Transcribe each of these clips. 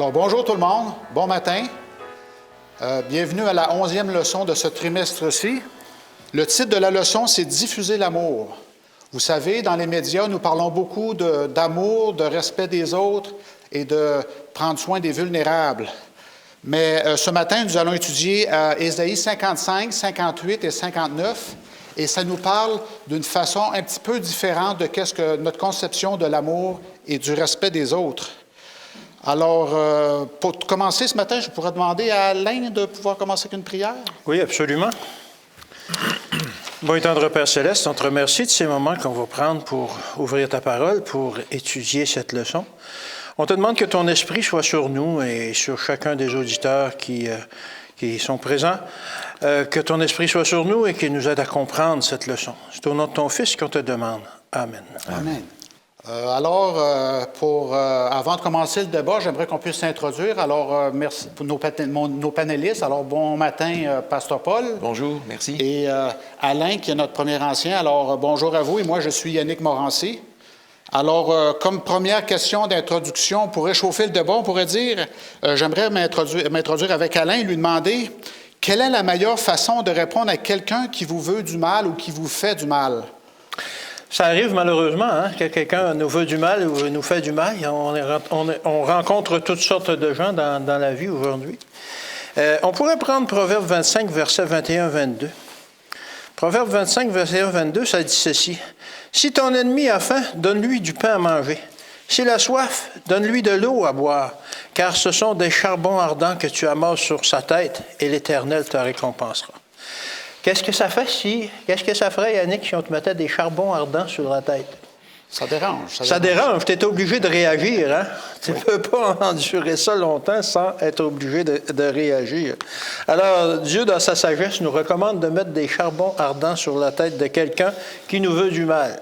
Alors, bonjour tout le monde, bon matin. Bienvenue à la 11e leçon de ce trimestre-ci. Le titre de la leçon, c'est « Diffuser l'amour ». Vous savez, dans les médias, nous parlons beaucoup d'amour, de respect des autres et de prendre soin des vulnérables. Mais ce matin, nous allons étudier Ésaïe 55, 58 et 59, et ça nous parle d'une façon un petit peu différente de qu'est-ce que notre conception de l'amour et du respect des autres. Alors, pour commencer ce matin, je pourrais demander à Alain de pouvoir commencer avec une prière. Oui, absolument. Bon et tendre Père Céleste, on te remercie de ces moments qu'on va prendre pour ouvrir ta parole, pour étudier cette leçon. On te demande que ton esprit soit sur nous et sur chacun des auditeurs qui sont présents, que ton esprit soit sur nous et qu'il nous aide à comprendre cette leçon. C'est au nom de ton Fils qu'on te demande. Amen. Amen. Avant de commencer le débat, j'aimerais qu'on puisse s'introduire. Alors, merci pour nos panélistes. Alors, bon matin, Pasteur Paul. Bonjour, merci. Et Alain, qui est notre premier ancien. Alors, bonjour à vous. Et moi, je suis Yannick Morancy. Alors, comme première question d'introduction, pour réchauffer le débat, on pourrait dire, j'aimerais m'introduire avec Alain et lui demander quelle est la meilleure façon de répondre à quelqu'un qui vous veut du mal ou qui vous fait du mal? Ça arrive malheureusement, que quelqu'un nous veut du mal ou nous fait du mal. On rencontre toutes sortes de gens dans la vie aujourd'hui. On pourrait prendre Proverbe 25, versets 21-22. Proverbe 25, verset 22, ça dit ceci. « Si ton ennemi a faim, donne-lui du pain à manger. S'il a soif, donne-lui de l'eau à boire, car ce sont des charbons ardents que tu amasses sur sa tête, et l'Éternel te récompensera. » Qu'est-ce que ça ferait, Yannick, si on te mettait des charbons ardents sur la tête? Ça dérange. Ça dérange. Tu es obligé de réagir. Hein? Tu ne peux pas endurer ça longtemps sans être obligé de réagir. Alors, Dieu, dans sa sagesse, nous recommande de mettre des charbons ardents sur la tête de quelqu'un qui nous veut du mal.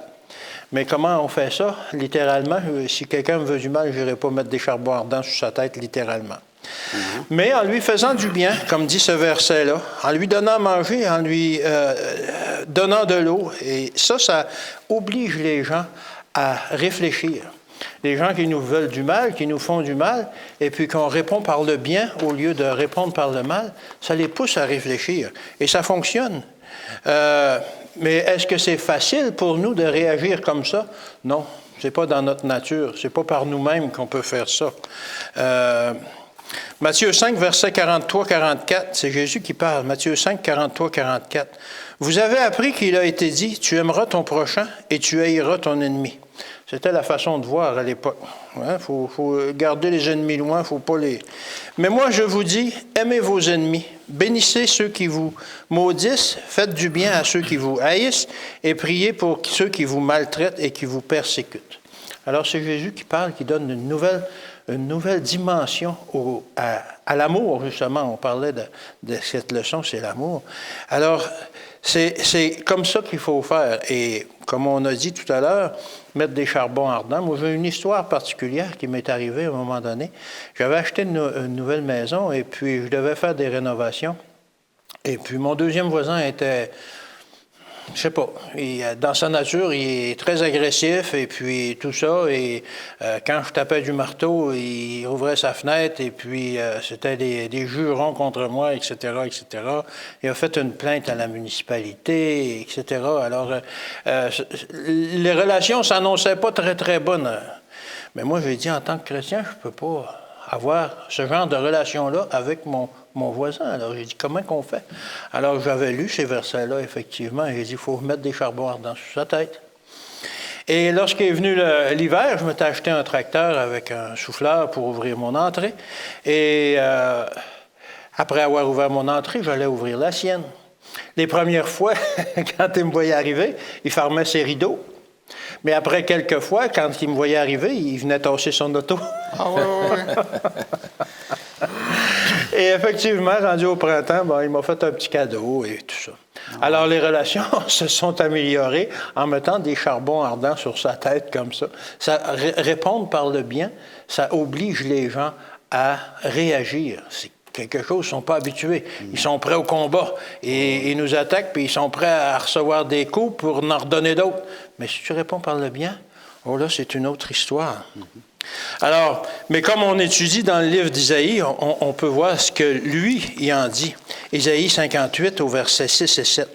Mais comment on fait ça, littéralement? Si quelqu'un me veut du mal, je n'irai pas mettre des charbons ardents sur sa tête, littéralement. Mais en lui faisant du bien, comme dit ce verset-là, en lui donnant à manger, en lui donnant de l'eau, et ça oblige les gens à réfléchir. Les gens qui nous veulent du mal, qui nous font du mal, et puis qu'on répond par le bien au lieu de répondre par le mal, ça les pousse à réfléchir. Et ça fonctionne. Mais est-ce que c'est facile pour nous de réagir comme ça? Non, ce n'est pas dans notre nature. Ce n'est pas par nous-mêmes qu'on peut faire ça. Matthieu 5, verset 43-44, c'est Jésus qui parle. Matthieu 5, 43-44. « Vous avez appris qu'il a été dit, tu aimeras ton prochain et tu haïras ton ennemi. » C'était la façon de voir à l'époque. Il faut garder les ennemis loin, il ne faut pas les... Mais moi, je vous dis, aimez vos ennemis, bénissez ceux qui vous maudissent, faites du bien à ceux qui vous haïssent et priez pour ceux qui vous maltraitent et qui vous persécutent. Alors, c'est Jésus qui parle, qui donne une nouvelle dimension à l'amour, justement. On parlait de cette leçon, c'est l'amour. Alors, c'est comme ça qu'il faut faire. Et comme on a dit tout à l'heure, mettre des charbons ardents. Moi, j'ai une histoire particulière qui m'est arrivée à un moment donné. J'avais acheté une nouvelle maison et puis je devais faire des rénovations. Et puis mon deuxième voisin était... Je sais pas. Dans sa nature, il est très agressif et puis tout ça. Et quand je tapais du marteau, il ouvrait sa fenêtre et puis c'était des jurons contre moi, etc., etc. Il a fait une plainte à la municipalité, etc. Alors, les relations s'annonçaient pas très, très bonnes. Mais moi, j'ai dit, en tant que chrétien, je peux pas avoir ce genre de relation-là avec mon voisin. Alors, j'ai dit, comment qu'on fait? Alors, j'avais lu ces versets-là, effectivement, et j'ai dit, il faut mettre des charbons ardents sur sa tête. Et lorsqu'est venu l'hiver, je m'étais acheté un tracteur avec un souffleur pour ouvrir mon entrée. Et après avoir ouvert mon entrée, j'allais ouvrir la sienne. Les premières fois, quand il me voyait arriver, il fermait ses rideaux. Mais après quelques fois, quand il me voyait arriver, il venait tasser son auto. Ah oui. Et effectivement, rendu au printemps, il m'a fait un petit cadeau et tout ça. Alors, les relations se sont améliorées en mettant des charbons ardents sur sa tête comme ça. Répondre par le bien, ça oblige les gens à réagir. C'est quelque chose, ils ne sont pas habitués. Ils sont prêts au combat. Et ils nous attaquent, puis ils sont prêts à recevoir des coups pour en redonner d'autres. Mais si tu réponds par le bien, Oh là, c'est une autre histoire. Alors, mais comme on étudie dans le livre d'Isaïe, on peut voir ce que lui, il en dit. Isaïe 58 au verset 6 et 7.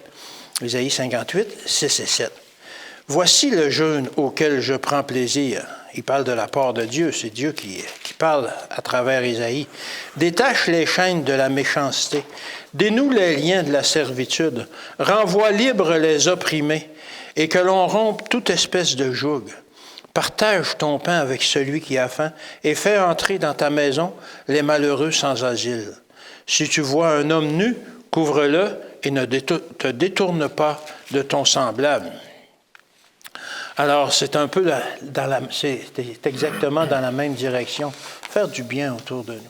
Isaïe 58, 6 et 7. « Voici le jeûne auquel je prends plaisir. » Il parle de la part de Dieu, c'est Dieu qui parle à travers Isaïe. « Détache les chaînes de la méchanceté, dénoue les liens de la servitude, renvoie libres les opprimés, et que l'on rompe toute espèce de joug. Partage ton pain avec celui qui a faim, et fais entrer dans ta maison les malheureux sans asile. Si tu vois un homme nu, couvre-le, et ne te détourne pas de ton semblable. » Alors, c'est un peu c'est exactement dans la même direction. Faire du bien autour de nous.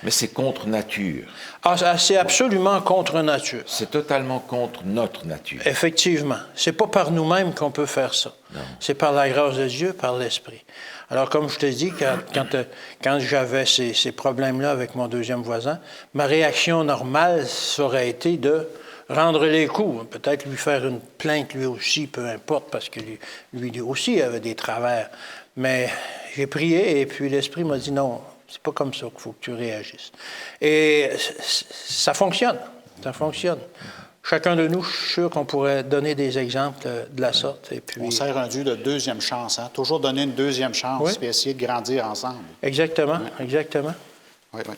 Mais c'est contre nature. Ah, c'est absolument contre nature. C'est totalement contre notre nature. Effectivement. C'est pas par nous-mêmes qu'on peut faire ça. Non. C'est par la grâce de Dieu, par l'Esprit. Alors, comme je te dis, quand j'avais ces problèmes-là avec mon deuxième voisin, ma réaction normale, ça aurait été de rendre les coups, peut-être lui faire une plainte lui aussi, peu importe, parce que lui aussi avait des travers. Mais j'ai prié et puis l'Esprit m'a dit non, c'est pas comme ça qu'il faut que tu réagisses. Et ça fonctionne, ça fonctionne. Chacun de nous, je suis sûr qu'on pourrait donner des exemples de la sorte. Et puis, on sert un Dieu de deuxième chance, hein? Toujours donner une deuxième chance, oui. Puis essayer de grandir ensemble. Exactement, oui. Exactement. Oui, oui.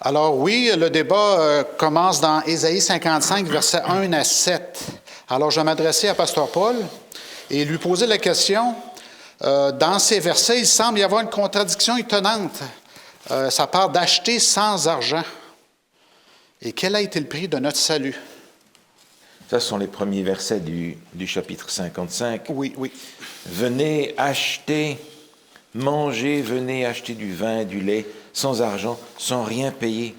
Alors oui, le débat commence dans Ésaïe 55, versets 1 à 7. Alors je m'adressais à Pasteur Paul et lui posais la question. Dans ces versets, il semble y avoir une contradiction étonnante. Ça parle d'acheter sans argent. Et quel a été le prix de notre salut? Ça, ce sont les premiers versets du chapitre 55. Oui, oui. Venez acheter, manger, venez acheter du vin, du lait, sans argent, sans rien payer.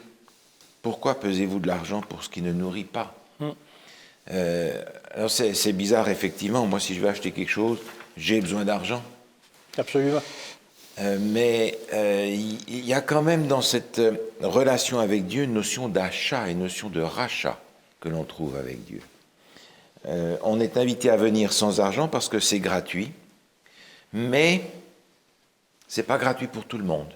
Pourquoi pesez-vous de l'argent pour ce qui ne nourrit pas? Alors c'est bizarre, effectivement. Moi, si je veux acheter quelque chose, j'ai besoin d'argent. Absolument. Mais il y a quand même dans cette relation avec Dieu une notion d'achat, une notion de rachat que l'on trouve avec Dieu. On est invité à venir sans argent parce que c'est gratuit, mais ce n'est pas gratuit pour tout le monde.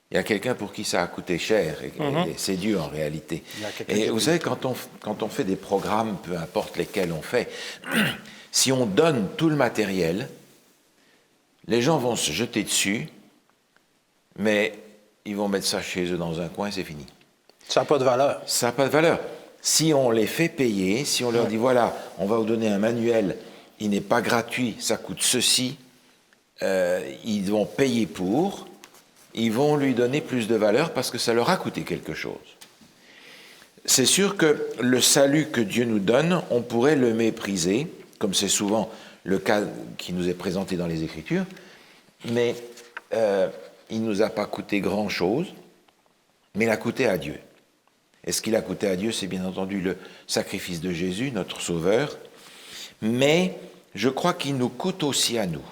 Il y a quelqu'un pour qui ça a coûté cher, et c'est Dieu en réalité. Et vous savez, quand on fait des programmes, peu importe lesquels on fait, si on donne tout le matériel, les gens vont se jeter dessus, mais ils vont mettre ça chez eux dans un coin, c'est fini. Ça n'a pas de valeur. Ça n'a pas de valeur. Si on les fait payer, si on leur dit, voilà, on va vous donner un manuel, il n'est pas gratuit, ça coûte ceci, ils vont payer pour, ils vont lui donner plus de valeur parce que ça leur a coûté quelque chose. C'est sûr que le salut que Dieu nous donne, on pourrait le mépriser, comme c'est souvent le cas qui nous est présenté dans les Écritures, mais il ne nous a pas coûté grand-chose, mais il a coûté à Dieu. Et ce qu'il a coûté à Dieu, c'est bien entendu le sacrifice de Jésus, notre Sauveur, mais je crois qu'il nous coûte aussi à nous.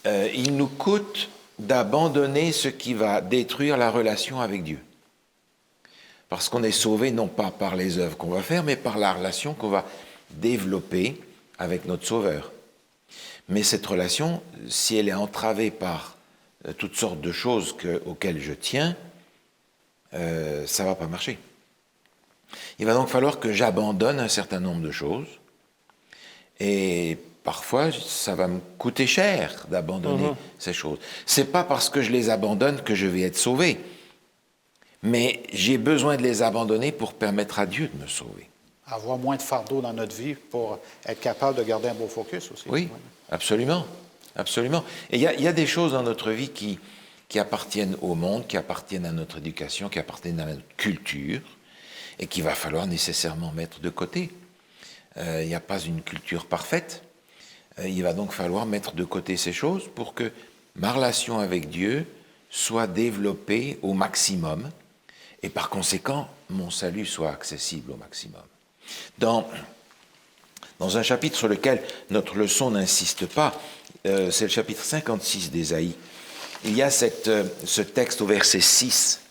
Il nous coûte d'abandonner ce qui va détruire la relation avec Dieu. Parce qu'on est sauvé non pas par les œuvres qu'on va faire, mais par la relation qu'on va développer avec notre Sauveur. Mais cette relation, si elle est entravée par toutes sortes de choses auxquelles je tiens, ça ne va pas marcher. Il va donc falloir que j'abandonne un certain nombre de choses, et parfois ça va me coûter cher d'abandonner ces choses. Ce n'est pas parce que je les abandonne que je vais être sauvé, mais j'ai besoin de les abandonner pour permettre à Dieu de me sauver. Avoir moins de fardeau dans notre vie pour être capable de garder un beau focus aussi. Oui, absolument. Absolument. Et il y a des choses dans notre vie qui appartiennent au monde, qui appartiennent à notre éducation, qui appartiennent à notre culture, et qu'il va falloir nécessairement mettre de côté. Il n'y a pas une culture parfaite. Il va donc falloir mettre de côté ces choses pour que ma relation avec Dieu soit développée au maximum, et par conséquent, mon salut soit accessible au maximum. Dans un chapitre sur lequel notre leçon n'insiste pas, c'est le chapitre 56 d'Ésaïe. Il y a ce texte au verset 6.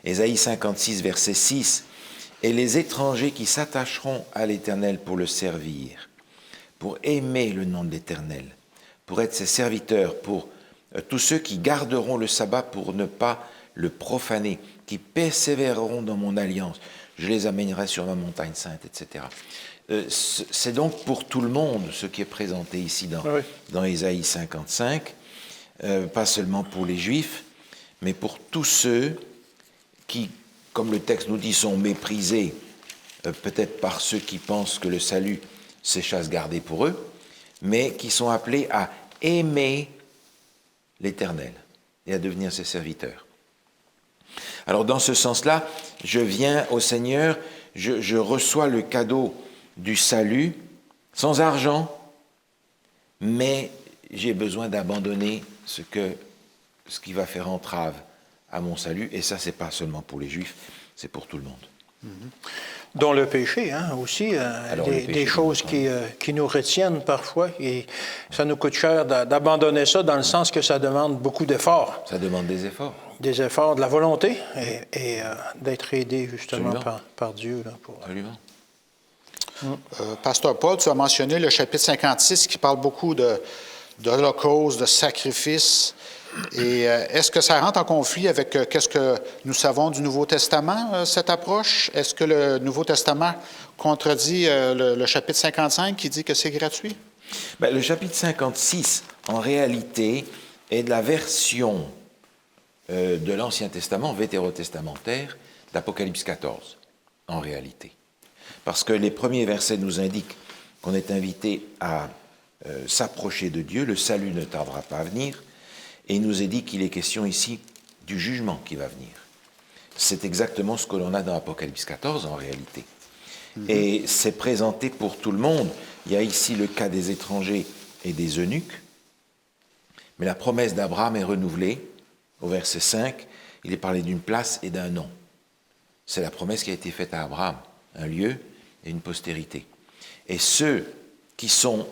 Ésaïe 56, verset 6. « Et les étrangers qui s'attacheront à l'Éternel pour le servir pour aimer le nom de l'Éternel, pour être ses serviteurs, pour tous ceux qui garderont le sabbat pour ne pas le profaner, qui persévéreront dans mon alliance. Je les amènerai sur ma montagne sainte, etc. C'est donc pour tout le monde ce qui est présenté ici dans Ésaïe 55, pas seulement pour les Juifs, mais pour tous ceux qui, comme le texte nous dit, sont méprisés, peut-être par ceux qui pensent que le salut, c'est chasse gardée pour eux, mais qui sont appelés à aimer l'Éternel et à devenir ses serviteurs. Alors dans ce sens-là, je viens au Seigneur, je reçois le cadeau du salut sans argent, mais j'ai besoin d'abandonner ce qui va faire entrave à mon salut, et ça, c'est pas seulement pour les Juifs, c'est pour tout le monde. Dont le péché, aussi, des choses qui nous retiennent parfois, et ça nous coûte cher d'abandonner ça dans le sens que ça demande beaucoup d'efforts. Ça demande des efforts. Des efforts, de la volonté, et d'être aidé justement par Dieu. Absolument. Pasteur Paul, tu as mentionné le chapitre 56 qui parle beaucoup d'holocauste, de sacrifice. Et est-ce que ça rentre en conflit avec qu'est-ce que nous savons du Nouveau Testament, cette approche? Est-ce que le Nouveau Testament contredit le chapitre 55 qui dit que c'est gratuit? Bien, le chapitre 56, en réalité, est de la version de l'Ancien Testament, vétérotestamentaire, d'Apocalypse 14, en réalité. Parce que les premiers versets nous indiquent qu'on est invité à s'approcher de Dieu, le salut ne tardera pas à venir, et il nous est dit qu'il est question ici du jugement qui va venir. C'est exactement ce que l'on a dans Apocalypse 14 en réalité. Et c'est présenté pour tout le monde. Il y a ici le cas des étrangers et des eunuques, mais la promesse d'Abraham est renouvelée. Au verset 5, il est parlé d'une place et d'un nom. C'est la promesse qui a été faite à Abraham, un lieu et une postérité. Et ceux qui sont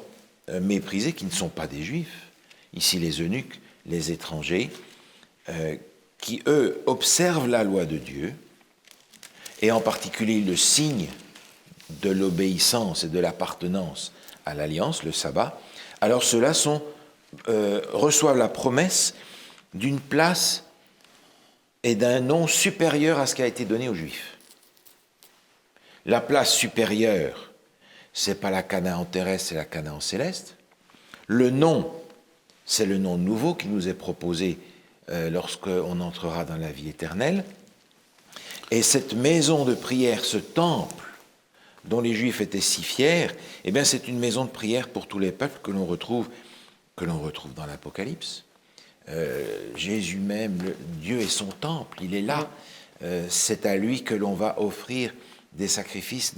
méprisés, qui ne sont pas des Juifs, ici les eunuques, les étrangers, qui, eux, observent la loi de Dieu, et en particulier le signe de l'obéissance et de l'appartenance à l'alliance, le sabbat, alors ceux-là reçoivent la promesse d'une place et d'un nom supérieur à ce qui a été donné aux Juifs. La place supérieure, ce n'est pas la Canaan terrestre, c'est la Canaan céleste. Le nom, c'est le nom nouveau qui nous est proposé lorsqu'on entrera dans la vie éternelle. Et cette maison de prière, ce temple dont les Juifs étaient si fiers, eh bien c'est une maison de prière pour tous les peuples que l'on retrouve dans l'Apocalypse. Jésus même, Dieu est son temple, il est là. C'est à lui que l'on va offrir des sacrifices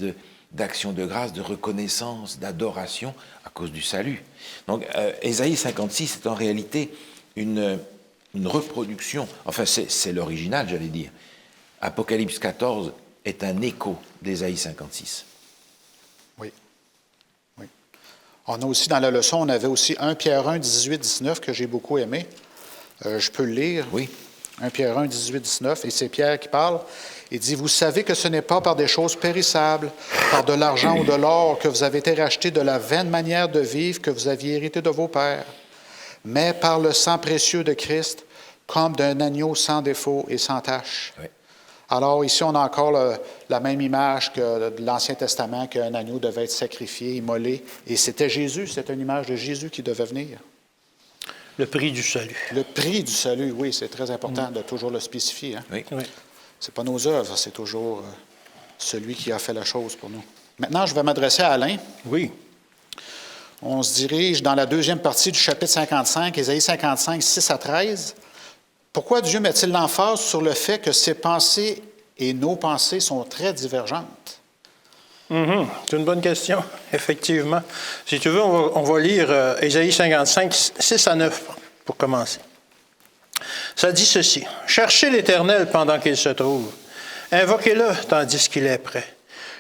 d'action de grâce, de reconnaissance, d'adoration à cause du salut. Donc Ésaïe 56 est en réalité une reproduction, enfin c'est l'original j'allais dire. Apocalypse 14 est un écho d'Ésaïe 56. Oui. On a aussi dans la leçon, on avait aussi 1 Pierre 1, 18, 19 que j'ai beaucoup aimé. Je peux le lire. Oui. 1 Pierre 1, 18, 19, et c'est Pierre qui parle. Il dit, « Vous savez que ce n'est pas par des choses périssables, par de l'argent ou de l'or que vous avez été rachetés de la vaine manière de vivre que vous aviez hérité de vos pères, mais par le sang précieux de Christ, comme d'un agneau sans défaut et sans tache. Oui. » Alors ici, on a encore la même image que de l'Ancien Testament, qu'un agneau devait être sacrifié, immolé. Et c'était Jésus, c'était une image de Jésus qui devait venir. Le prix du salut. Le prix du salut, oui, c'est très important de toujours le spécifier. Hein? Oui. Oui. Ce n'est pas nos œuvres, c'est toujours celui qui a fait la chose pour nous. Maintenant, je vais m'adresser à Alain. Oui. On se dirige dans la deuxième partie du chapitre 55, Ésaïe 55, 6 à 13. Pourquoi Dieu met-il l'emphase sur le fait que ses pensées et nos pensées sont très divergentes? C'est une bonne question, effectivement. Si tu veux, on va lire Ésaïe 55, 6 à 9 pour commencer. Ça dit ceci. « Cherchez l'Éternel pendant qu'il se trouve. Invoquez-le tandis qu'il est prêt.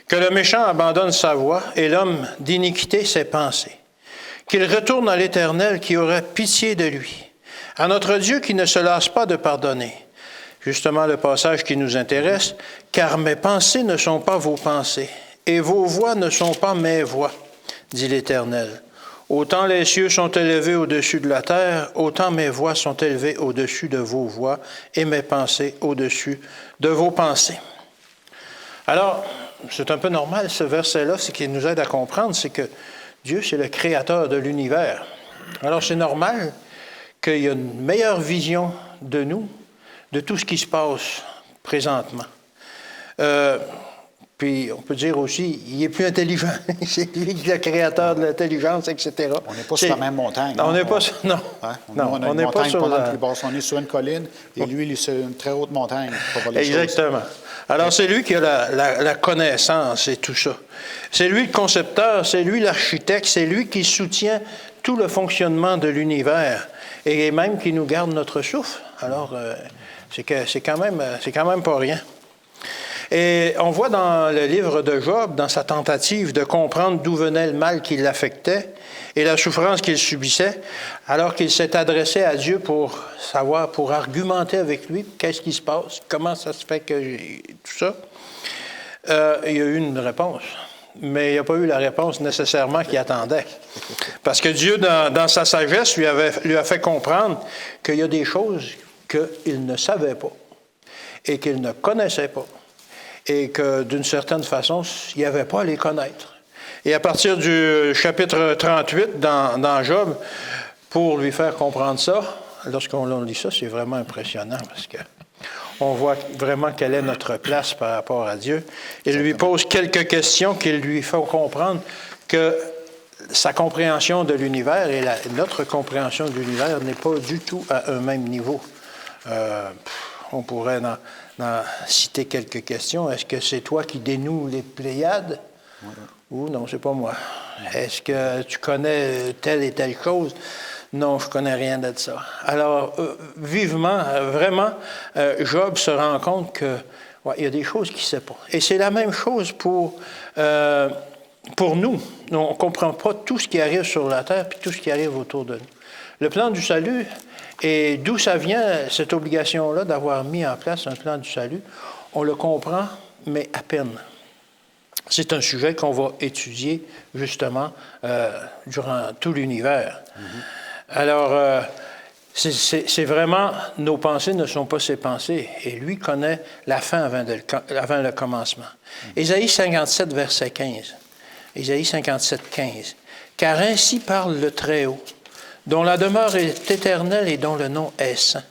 Que le méchant abandonne sa voie et l'homme d'iniquité ses pensées. Qu'il retourne à l'Éternel qui aura pitié de lui. À notre Dieu qui ne se lasse pas de pardonner. » Justement, le passage qui nous intéresse. « Car mes pensées ne sont pas vos pensées, et vos voix ne sont pas mes voix, dit l'Éternel. Autant les cieux sont élevés au-dessus de la terre, autant mes voix sont élevées au-dessus de vos voix et mes pensées au-dessus de vos pensées. Alors, c'est un peu normal, ce verset-là, ce qui nous aide à comprendre, c'est que Dieu, c'est le créateur de l'univers. Alors, c'est normal qu'il y ait une meilleure vision de nous, de tout ce qui se passe présentement. Puis, on peut dire aussi, il est plus intelligent. C'est lui le créateur de l'intelligence, etc. On n'est pas sur la même montagne. On n'est pas sur... Non. Hein? Non, on a une montagne pas mal plus basse. On est sur une colline et lui, il est sur une très haute montagne. Exactement. Alors, c'est lui qui a la connaissance et tout ça. C'est lui le concepteur, c'est lui l'architecte, c'est lui qui soutient tout le fonctionnement de l'univers et même qui nous garde notre souffle. Alors, c'est quand même pas rien. Et on voit dans le livre de Job, dans sa tentative de comprendre d'où venait le mal qui l'affectait et la souffrance qu'il subissait, alors qu'il s'est adressé à Dieu pour savoir, pour argumenter avec lui, qu'est-ce qui se passe, comment ça se fait que tout ça, il y a eu une réponse. Mais il n'y a pas eu la réponse nécessairement qu'il attendait. Parce que Dieu, dans sa sagesse, lui a fait comprendre qu'il y a des choses qu'il ne savait pas et qu'il ne connaissait pas. Et que, d'une certaine façon, il n'y avait pas à les connaître. Et à partir du chapitre 38 dans Job, pour lui faire comprendre ça, lorsqu'on lit ça, c'est vraiment impressionnant parce qu'on voit vraiment quelle est notre place par rapport à Dieu. Il lui pose quelques questions qui lui font comprendre que sa compréhension de l'univers et notre compréhension de l'univers n'est pas du tout à un même niveau. On pourrait citer quelques questions. Est-ce que c'est toi qui dénoues les Pléiades? Oui. Ou non, c'est pas moi. Est-ce que tu connais telle et telle chose? Non, je connais rien de ça. Alors, vivement, vraiment, Job se rend compte que il y a des choses qu'il ne sait pas. Et c'est la même chose pour nous. On ne comprend pas tout ce qui arrive sur la terre puis tout ce qui arrive autour de nous. Le plan du salut, et d'où ça vient, cette obligation-là d'avoir mis en place un plan du salut, on le comprend, mais à peine. C'est un sujet qu'on va étudier, justement, durant tout l'univers. Mm-hmm. Alors, c'est vraiment, nos pensées ne sont pas ses pensées, et lui connaît la fin avant le commencement. Mm-hmm. Ésaïe 57, verset 15. Ésaïe 57, 15. « Car ainsi parle le Très-Haut, dont la demeure est éternelle et dont le nom est saint.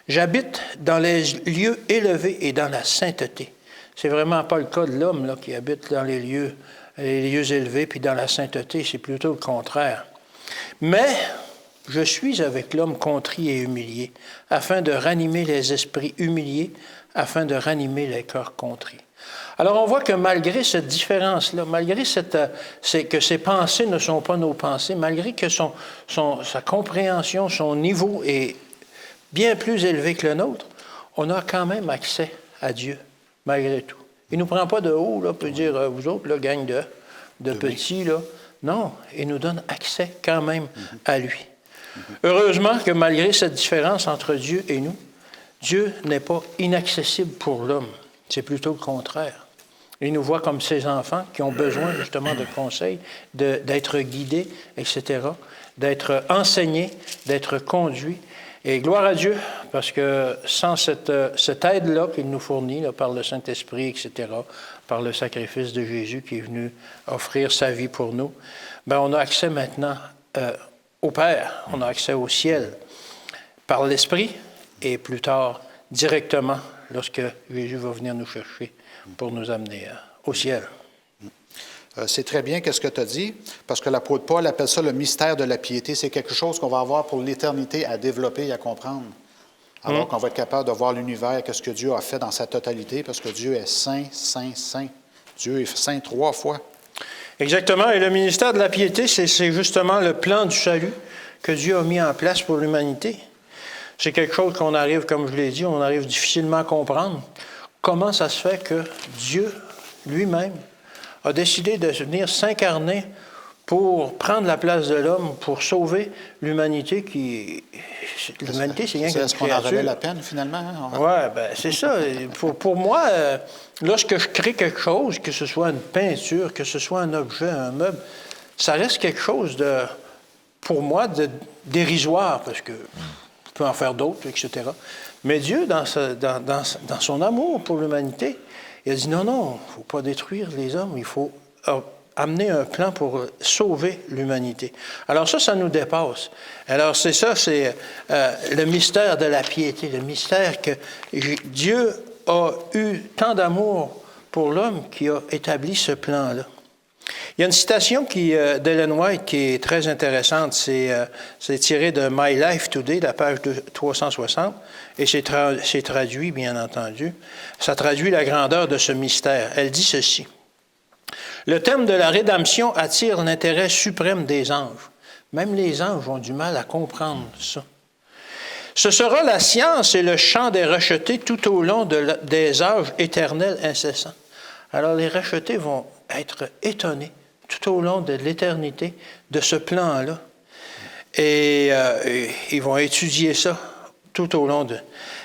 J'habite dans les lieux élevés et dans la sainteté. » C'est vraiment pas le cas de l'homme là, qui habite dans les lieux élevés puis dans la sainteté, c'est plutôt le contraire. « Mais je suis avec l'homme contrit et humilié, afin de ranimer les esprits humiliés, afin de ranimer les cœurs contrits. » Alors, on voit que malgré cette différence-là, malgré que ses pensées ne sont pas nos pensées, malgré que sa compréhension, son niveau est bien plus élevé que le nôtre, on a quand même accès à Dieu, malgré tout. Il ne nous prend pas de haut, là, pour dire, vous autres, là, gang de petits, là. Non, il nous donne accès quand même à lui. Heureusement que malgré cette différence entre Dieu et nous, Dieu n'est pas inaccessible pour l'homme. C'est plutôt le contraire. Il nous voit comme ses enfants qui ont besoin justement de conseils, d'être guidés, etc., d'être enseignés, d'être conduits. Et gloire à Dieu, parce que sans cette aide-là qu'il nous fournit là, par le Saint-Esprit, etc., par le sacrifice de Jésus qui est venu offrir sa vie pour nous, bien, on a accès maintenant au Père, on a accès au ciel par l'Esprit et plus tard directement lorsque Jésus va venir nous chercher pour nous amener au ciel. C'est très bien ce que tu as dit, parce que l'apôtre Paul appelle ça le mystère de la piété. C'est quelque chose qu'on va avoir pour l'éternité à développer et à comprendre. Alors qu'on va être capable de voir l'univers, qu'est-ce que Dieu a fait dans sa totalité, parce que Dieu est saint, saint, saint. Dieu est saint 3 fois. Exactement. Et le ministère de la piété, c'est justement le plan du salut que Dieu a mis en place pour l'humanité. C'est quelque chose qu'on arrive, comme je l'ai dit, on arrive difficilement à comprendre. Comment ça se fait que Dieu lui-même a décidé de venir s'incarner pour prendre la place de l'homme, pour sauver l'humanité qui... L'humanité, c'est rien qu'une créature. Est-ce qu'on en valait la peine, finalement? Oui, bien, c'est ça. Pour moi, lorsque je crée quelque chose, que ce soit une peinture, que ce soit un objet, un meuble, ça reste quelque chose de, pour moi, de dérisoire, parce que je peux en faire d'autres, etc. Mais Dieu, dans son amour pour l'humanité, il a dit non, non, il ne faut pas détruire les hommes, il faut amener un plan pour sauver l'humanité. Alors ça nous dépasse. Alors c'est ça, c'est le mystère de la piété, le mystère que Dieu a eu tant d'amour pour l'homme qui a établi ce plan-là. Il y a une citation d'Ellen White qui est très intéressante. C'est tiré de My Life Today, la page 360, et c'est traduit, bien entendu. Ça traduit la grandeur de ce mystère. Elle dit ceci. Le thème de la rédemption attire l'intérêt suprême des anges. Même les anges ont du mal à comprendre ça. Ce sera la science et le chant des rachetés tout au long des âges éternels incessants. Alors les rachetés vont être étonnés tout au long de l'éternité de ce plan-là. Et ils vont étudier ça tout au long de...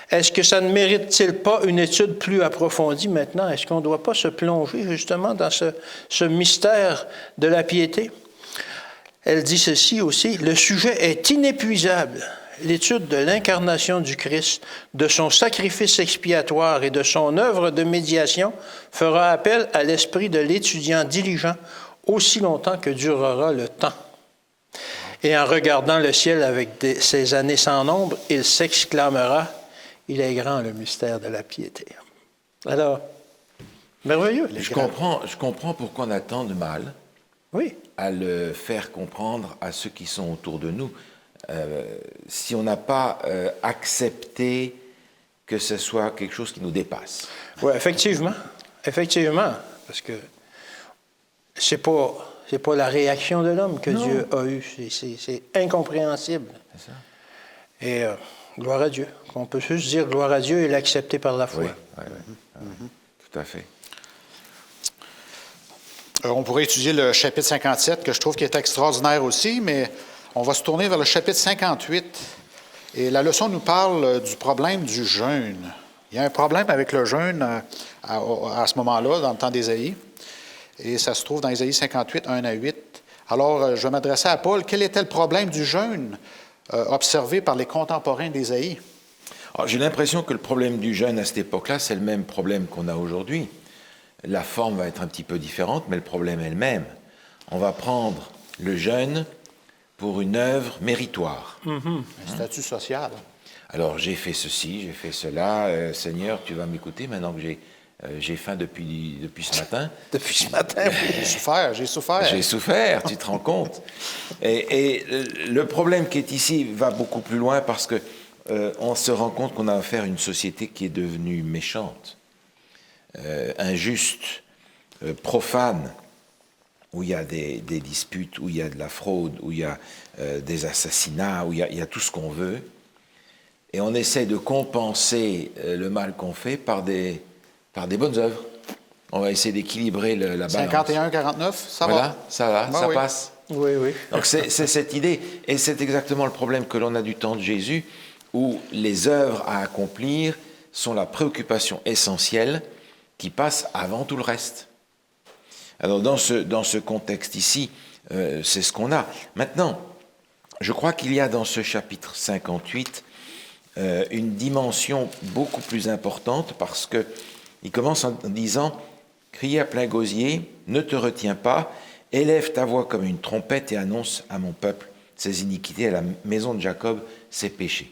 Est-ce que ça ne mérite-t-il pas une étude plus approfondie maintenant? Est-ce qu'on ne doit pas se plonger justement dans ce mystère de la piété? Elle dit ceci aussi, le sujet est inépuisable. L'étude de l'incarnation du Christ, de son sacrifice expiatoire et de son œuvre de médiation fera appel à l'esprit de l'étudiant diligent aussi longtemps que durera le temps. Et en regardant le ciel avec ses années sans nombre, il s'exclamera, il est grand le mystère de la piété. Alors, merveilleux. Je comprends pourquoi on a tant de mal à le faire comprendre à ceux qui sont autour de nous. Si on n'a pas accepté que ce soit quelque chose qui nous dépasse. Oui, effectivement, parce que c'est pas la réaction de l'homme que Dieu a eue, c'est incompréhensible. C'est ça. Et gloire à Dieu, qu'on peut juste dire gloire à Dieu et l'accepter par la foi. Oui. Tout à fait. On pourrait étudier le chapitre 57, que je trouve qui est extraordinaire aussi, mais on va se tourner vers le chapitre 58. Et la leçon nous parle du problème du jeûne. Il y a un problème avec le jeûne à ce moment-là, dans le temps d'Ésaïe. Et ça se trouve dans Ésaïe 58, 1 à 8. Alors, je vais m'adresser à Paul. Quel était le problème du jeûne observé par les contemporains d'Ésaïe? J'ai l'impression que le problème du jeûne à cette époque-là, c'est le même problème qu'on a aujourd'hui. La forme va être un petit peu différente, mais le problème est le même. On va prendre le jeûne pour une œuvre méritoire. Un statut social. Alors, j'ai fait ceci, j'ai fait cela. Seigneur, tu vas m'écouter maintenant que j'ai faim depuis ce matin. Depuis ce matin, oui. J'ai souffert. J'ai souffert, tu te rends compte. Et le problème qui est ici va beaucoup plus loin parce que on se rend compte qu'on a affaire à une société qui est devenue méchante, injuste, profane, où il y a des disputes, où il y a de la fraude, où il y a des assassinats, où il y a tout ce qu'on veut. Et on essaie de compenser le mal qu'on fait par des bonnes œuvres. On va essayer d'équilibrer la balance. 51-49, ça voilà, va? Ça oui. passe. Oui. Donc c'est cette idée, et c'est exactement le problème que l'on a du temps de Jésus, où les œuvres à accomplir sont la préoccupation essentielle qui passe avant tout le reste. Alors dans ce contexte ici, c'est ce qu'on a. Maintenant, je crois qu'il y a dans ce chapitre 58 une dimension beaucoup plus importante parce qu'il commence en disant « Crie à plein gosier, ne te retiens pas, élève ta voix comme une trompette et annonce à mon peuple ses iniquités, à la maison de Jacob ses péchés. »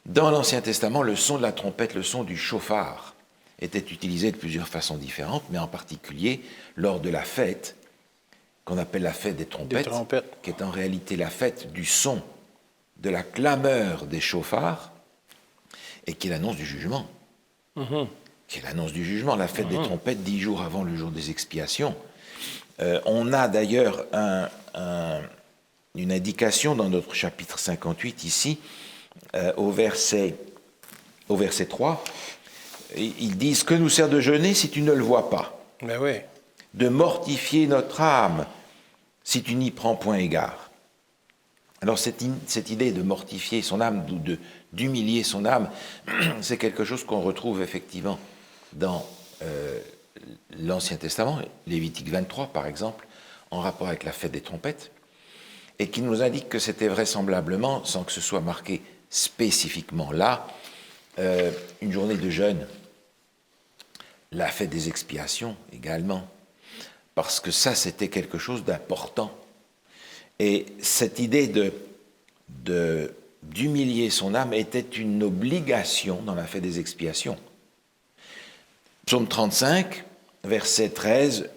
Dans l'Ancien Testament, le son de la trompette, le son du chauffard, était utilisé de plusieurs façons différentes, mais en particulier lors de la fête, qu'on appelle la fête des trompettes, qui est en réalité la fête du son, de la clameur des chauffards, et qui est l'annonce du jugement. Qui est l'annonce du jugement, la fête des trompettes, 10 jours avant le jour des expiations. On a d'ailleurs une indication dans notre chapitre 58 ici, au verset 3, ils disent « Que nous sert de jeûner si tu ne le vois pas? Ben oui. De mortifier notre âme si tu n'y prends point égard. » Alors cette idée de mortifier son âme, d'humilier son âme, c'est quelque chose qu'on retrouve effectivement dans l'Ancien Testament, Lévitique 23 par exemple. en rapport avec la fête des trompettes, et qui nous indique que c'était vraisemblablement, sans que ce soit marqué spécifiquement là, une journée de jeûne. La fête des expiations également, parce que ça, c'était quelque chose d'important. Et cette idée d'humilier son âme était une obligation dans la fête des expiations. Psaume 35, verset 13,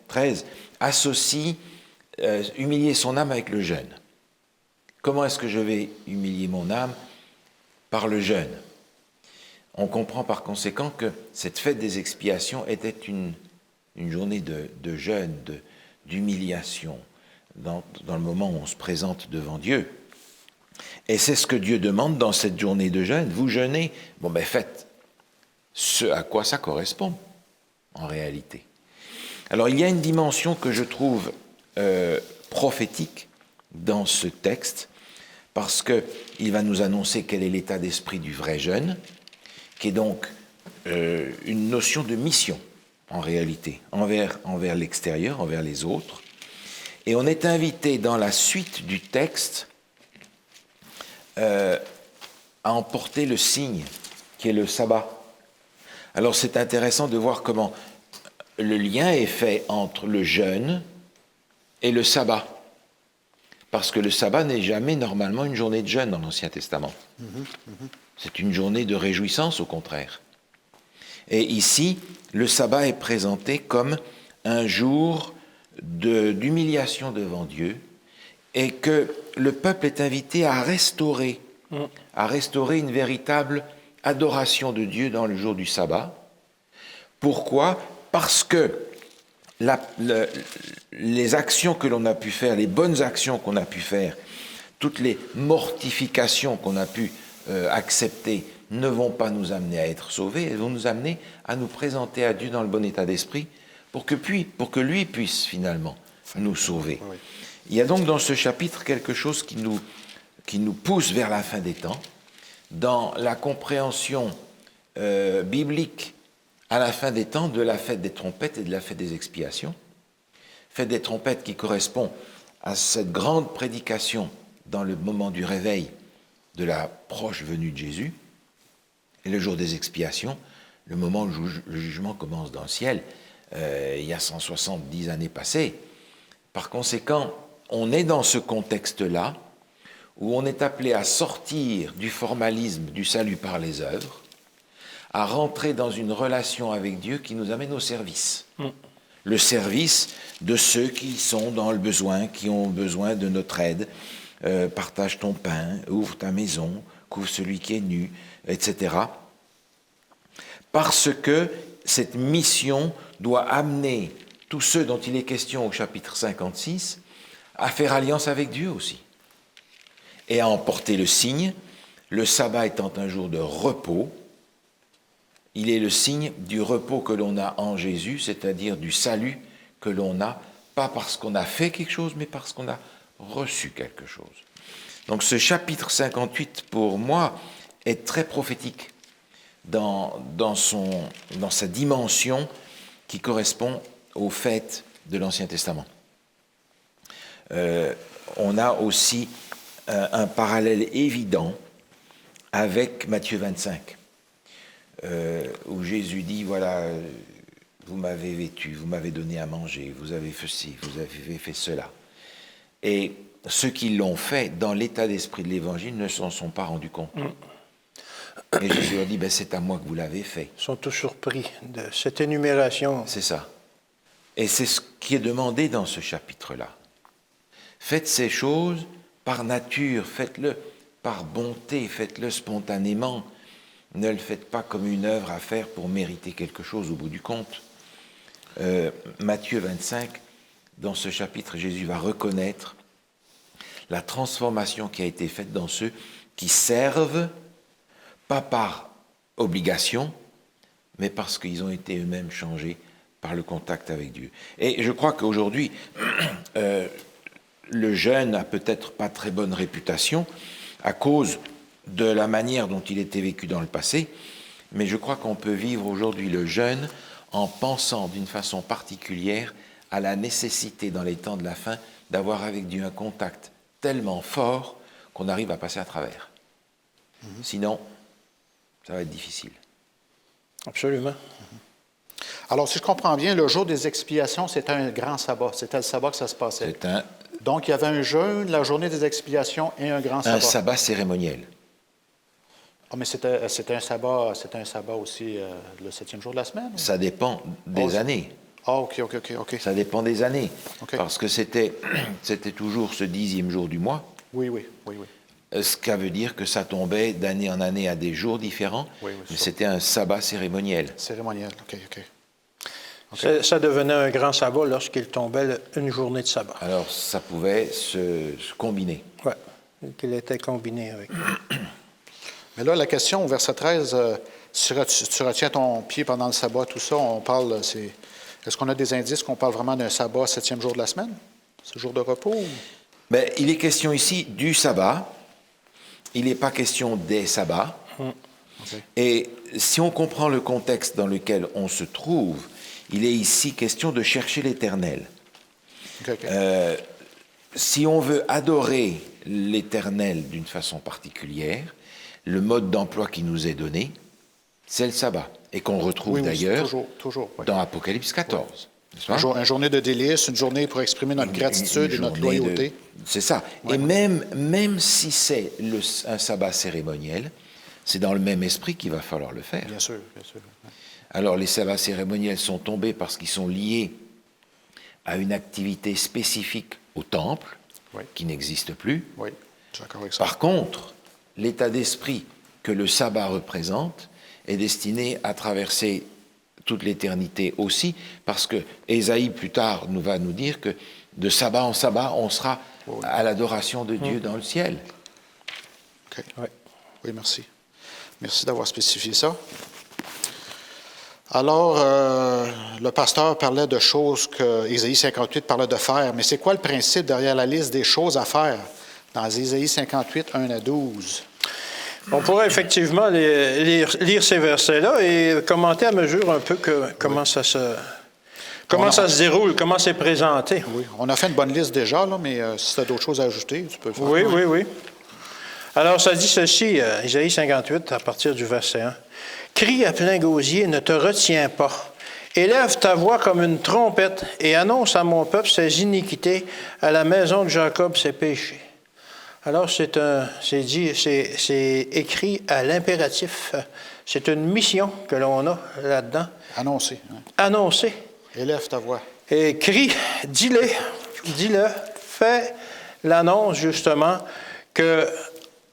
13, associe humilier son âme avec le jeûne. Comment est-ce que je vais humilier mon âme? Par le jeûne. On comprend par conséquent que cette fête des expiations était une journée de jeûne, d'humiliation, dans le moment où on se présente devant Dieu. Et c'est ce que Dieu demande dans cette journée de jeûne. Vous jeûnez, faites ce à quoi ça correspond, en réalité. Alors, il y a une dimension que je trouve prophétique dans ce texte, parce qu'il va nous annoncer quel est l'état d'esprit du vrai jeûne, qui est donc une notion de mission, en réalité, envers l'extérieur, envers les autres. Et on est invité dans la suite du texte à emporter le signe, qui est le sabbat. Alors c'est intéressant de voir comment le lien est fait entre le jeûne et le sabbat. Parce que le sabbat n'est jamais normalement une journée de jeûne dans l'Ancien Testament. C'est une journée de réjouissance, au contraire. Et ici, le sabbat est présenté comme un jour d'humiliation devant Dieu, et que le peuple est invité à restaurer une véritable adoration de Dieu dans le jour du sabbat. Pourquoi? Parce que les actions que l'on a pu faire, les bonnes actions qu'on a pu faire, toutes les mortifications qu'on a pu accepter ne vont pas nous amener à être sauvés, elles vont nous amener à nous présenter à Dieu dans le bon état d'esprit pour que lui puisse finalement nous sauver. Oui. Il y a donc dans ce chapitre quelque chose qui nous pousse vers la fin des temps, dans la compréhension biblique à la fin des temps de la fête des trompettes et de la fête des expiations. Fête des trompettes qui correspond à cette grande prédication dans le moment du réveil de la proche venue de Jésus, et le jour des expiations, le moment où le jugement commence dans le ciel, il y a 170 années passées. Par conséquent, on est dans ce contexte-là, où on est appelé à sortir du formalisme du salut par les œuvres, à rentrer dans une relation avec Dieu qui nous amène au service. Le service de ceux qui sont dans le besoin, qui ont besoin de notre aide. Partage ton pain, ouvre ta maison, couvre celui qui est nu, etc. Parce que cette mission doit amener tous ceux dont il est question au chapitre 56 à faire alliance avec Dieu aussi. Et à emporter le signe, le sabbat étant un jour de repos, il est le signe du repos que l'on a en Jésus, c'est-à-dire du salut que l'on a, pas parce qu'on a fait quelque chose, mais parce qu'on a reçu quelque chose. Donc ce chapitre 58, pour moi, est très prophétique dans sa dimension qui correspond aux fêtes de l'Ancien Testament. On a aussi un parallèle évident avec Matthieu 25, où Jésus dit, voilà, vous m'avez vêtu, vous m'avez donné à manger, vous avez fait ci, vous avez fait cela. Et ceux qui l'ont fait, dans l'état d'esprit de l'Évangile, ne s'en sont pas rendus compte. Et Jésus leur dit, c'est à moi que vous l'avez fait. Ils sont tous surpris de cette énumération. C'est ça. Et c'est ce qui est demandé dans ce chapitre-là. Faites ces choses par nature, faites-le par bonté, faites-le spontanément. Ne le faites pas comme une œuvre à faire pour mériter quelque chose au bout du compte. Matthieu 25, dans ce chapitre, Jésus va reconnaître la transformation qui a été faite dans ceux qui servent, pas par obligation, mais parce qu'ils ont été eux-mêmes changés par le contact avec Dieu. Et je crois qu'aujourd'hui, le jeûne n'a peut-être pas très bonne réputation à cause de la manière dont il était vécu dans le passé, mais je crois qu'on peut vivre aujourd'hui le jeûne en pensant d'une façon particulière à la nécessité dans les temps de la fin d'avoir avec Dieu un contact tellement fort qu'on arrive à passer à travers. Sinon, ça va être difficile. Absolument. Alors, si je comprends bien, le jour des expiations, c'était un grand sabbat. C'était le sabbat que ça se passait. C'est Donc, il y avait un jeûne, la journée des expiations et un grand sabbat. un sabbat cérémoniel. Ah, mais c'était un sabbat aussi le 7e jour de la semaine? Ou? Ça dépend des années. Ah, OK. Ça dépend des années. OK. Parce que c'était toujours ce 10e jour du mois. Oui. Ce qui veut dire que ça tombait d'année en année à des jours différents. Oui, Mais ça. c'était un sabbat cérémoniel. Cérémoniel, OK. Ça devenait un grand sabbat lorsqu'il tombait une journée de sabbat. Alors, ça pouvait se combiner. Oui, qu'il était combiné avec. Mais là, la question au verset 13, tu retiens ton pied pendant le sabbat, tout ça, on parle, est-ce qu'on a des indices qu'on parle vraiment d'un sabbat 7e jour de la semaine? Ce jour de repos? Ou? Mais il est question ici du sabbat. Il n'est pas question des sabbats. Okay. Et si on comprend le contexte dans lequel on se trouve, il est ici question de chercher l'Éternel. OK. Si on veut adorer l'Éternel d'une façon particulière, le mode d'emploi qui nous est donné, c'est le sabbat, et qu'on retrouve d'ailleurs toujours, oui. dans Apocalypse 14. N'est-ce pas? Une journée de délice, une journée pour exprimer notre gratitude et notre journée loyauté. C'est ça. Ouais. Et même si c'est un sabbat cérémoniel, c'est dans le même esprit qu'il va falloir le faire. Bien sûr. Alors les sabbats cérémoniels sont tombés parce qu'ils sont liés à une activité spécifique au temple, Oui. qui n'existe plus. Oui, je suis d'accord avec ça. Par contre, l'état d'esprit que le sabbat représente est destiné à traverser toute l'éternité aussi, parce que Ésaïe plus tard va nous dire que de sabbat en sabbat, on sera à l'adoration de Dieu dans le ciel. OK. Oui. Oui, merci. Merci d'avoir spécifié ça. Alors, le pasteur parlait de choses que Ésaïe 58 parlait de faire, mais c'est quoi le principe derrière la liste des choses à faire dans Ésaïe 58, 1 à 12? On pourrait effectivement lire ces versets-là et commenter à mesure un peu comment ça se déroule, comment c'est présenté. Oui, on a fait une bonne liste déjà, là, mais si tu as d'autres choses à ajouter, tu peux le faire. Oui. Alors, ça dit ceci, Ésaïe 58, à partir du verset 1. « Crie à plein gosier, ne te retiens pas. Élève ta voix comme une trompette et annonce à mon peuple ses iniquités, à la maison de Jacob ses péchés. » Alors, c'est écrit à l'impératif. C'est une mission que l'on a là-dedans. Annoncer. Hein. Annoncer. Élève ta voix. Et crie, dis-le, fais l'annonce justement que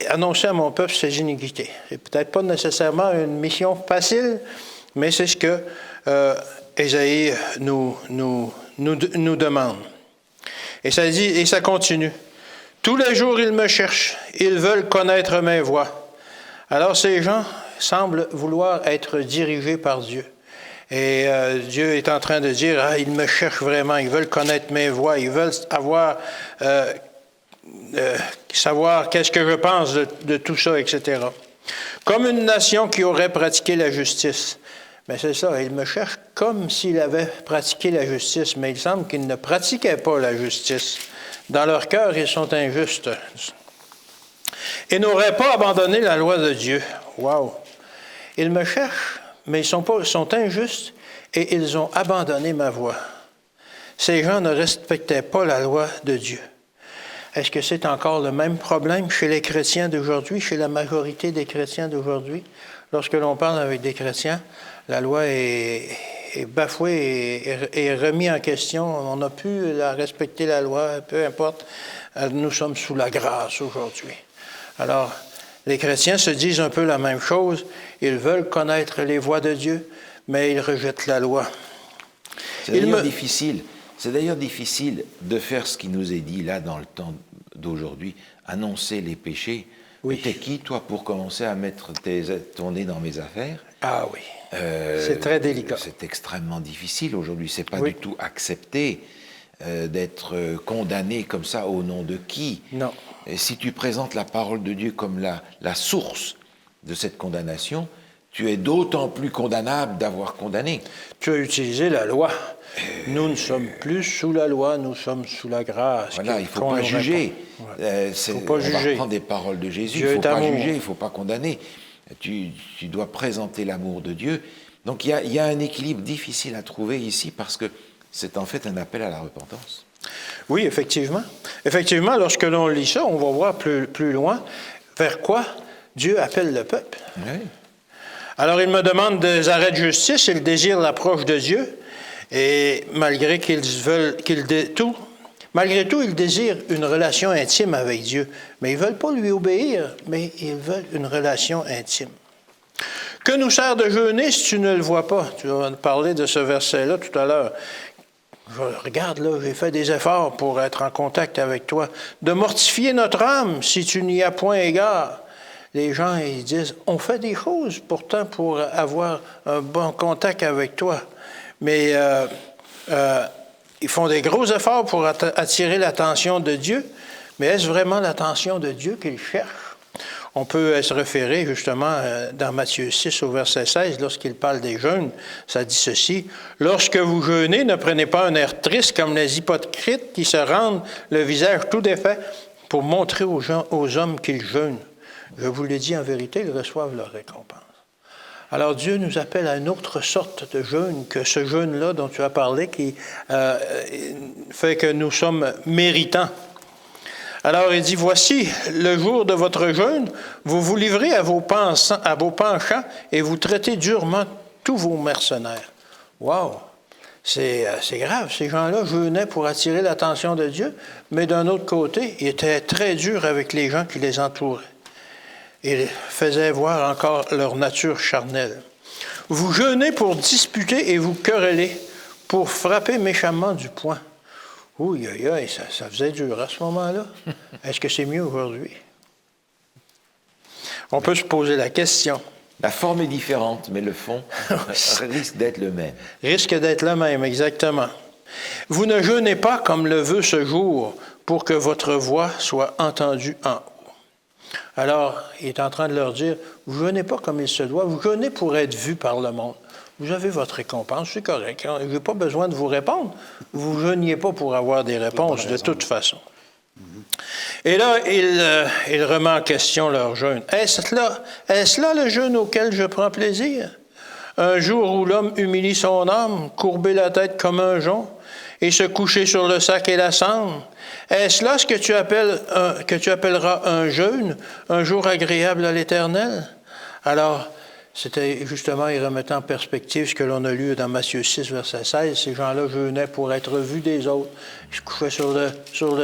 annoncer à mon peuple ses iniquités. C'est peut-être pas nécessairement une mission facile, mais c'est ce que Ésaïe nous demande. Et ça dit, et ça continue. Tous les jours, ils me cherchent. Ils veulent connaître mes voies. Alors, ces gens semblent vouloir être dirigés par Dieu. Et Dieu est en train de dire, ils me cherchent vraiment, ils veulent connaître mes voies, ils veulent savoir qu'est-ce que je pense de tout ça, etc. Comme une nation qui aurait pratiqué la justice. Mais c'est ça, ils me cherchent comme s'ils avaient pratiqué la justice, mais il semble qu'ils ne pratiquaient pas la justice. Dans leur cœur, ils sont injustes. Et n'auraient pas abandonné la loi de Dieu. Wow! Ils me cherchent, mais ils sont injustes et ils ont abandonné ma voie. Ces gens ne respectaient pas la loi de Dieu. Est-ce que c'est encore le même problème chez les chrétiens d'aujourd'hui, chez la majorité des chrétiens d'aujourd'hui? Lorsque l'on parle avec des chrétiens, la loi est bafouée et remise en question. On n'a plus à respecter la loi, peu importe. Nous sommes sous la grâce aujourd'hui. Alors, les chrétiens se disent un peu la même chose. Ils veulent connaître les voies de Dieu, mais ils rejettent la loi. C'est d'ailleurs difficile de faire ce qui nous est dit là dans le temps d'aujourd'hui, annoncer les péchés. Oui. T'es qui, toi, pour commencer à mettre ton nez dans mes affaires? Ah oui, c'est très délicat. C'est extrêmement difficile aujourd'hui. C'est pas du tout accepté d'être condamné comme ça au nom de qui? Non. Et si tu présentes la parole de Dieu comme la source de cette condamnation, tu es d'autant plus condamnable d'avoir condamné. Tu as utilisé la loi. Nous ne sommes plus sous la loi, nous sommes sous la grâce. Voilà, il ne faut pas juger. Faut pas on juger. va prendre des paroles de Jésus. Il Dieu ne faut est pas amour. juger, il ne faut pas condamner. Tu dois présenter l'amour de Dieu. Donc il y a un équilibre difficile à trouver ici parce que c'est en fait un appel à la repentance. Oui, effectivement. Effectivement, lorsque l'on lit ça, on va voir plus loin vers quoi Dieu appelle le peuple. Oui. Alors, il me demande des arrêts de justice, ils désirent l'approche de Dieu, et malgré malgré tout, ils désirent une relation intime avec Dieu. Mais ils ne veulent pas lui obéir, mais ils veulent une relation intime. Que nous sert de jeûner si tu ne le vois pas? Tu vas parler de ce verset-là tout à l'heure. Regarde, là, j'ai fait des efforts pour être en contact avec toi. De mortifier notre âme si tu n'y as point égard. Les gens, ils disent, on fait des choses pourtant pour avoir un bon contact avec toi. Mais ils font des gros efforts pour attirer l'attention de Dieu. Mais est-ce vraiment l'attention de Dieu qu'ils cherchent? On peut se référer justement dans Matthieu 6 au verset 16, lorsqu'il parle des jeûnes, ça dit ceci, « Lorsque vous jeûnez, ne prenez pas un air triste comme les hypocrites qui se rendent le visage tout défait pour montrer aux hommes qu'ils jeûnent. Je vous l'ai dit en vérité, ils reçoivent leur récompense. » Alors Dieu nous appelle à une autre sorte de jeûne que ce jeûne-là dont tu as parlé qui fait que nous sommes méritants. Alors il dit, voici le jour de votre jeûne, vous vous livrez à vos penchants et vous traitez durement tous vos mercenaires. Wow! C'est grave, ces gens-là jeûnaient pour attirer l'attention de Dieu, mais d'un autre côté, ils étaient très durs avec les gens qui les entouraient. Ils faisaient voir encore leur nature charnelle. Vous jeûnez pour disputer et vous quereller, pour frapper méchamment du poing. Oui, ça faisait dur à ce moment-là. Est-ce que c'est mieux aujourd'hui? On peut se poser la question. La forme est différente, mais le fond risque d'être le même. Risque d'être le même, exactement. Vous ne jeûnez pas comme le veut ce jour pour que votre voix soit entendue en haut. Alors, il est en train de leur dire, vous jeûnez pas comme il se doit, vous jeûnez pour être vu par le monde. Vous avez votre récompense, c'est correct. Je n'ai pas besoin de vous répondre. Vous ne jeûniez pas pour avoir des réponses de toute façon. Et là, il remet en question leur jeûne. Est-ce là le jeûne auquel je prends plaisir? Un jour où l'homme humilie son âme, courber la tête comme un jonc, et se coucher sur le sac et la cendre? Est-ce là ce que tu appelleras un jeûne, un jour agréable à l'Éternel? Alors, c'était justement, il remettait en perspective ce que l'on a lu dans Matthieu 6, verset 16. Ces gens-là jeûnaient pour être vus des autres. Ils se couchaient sur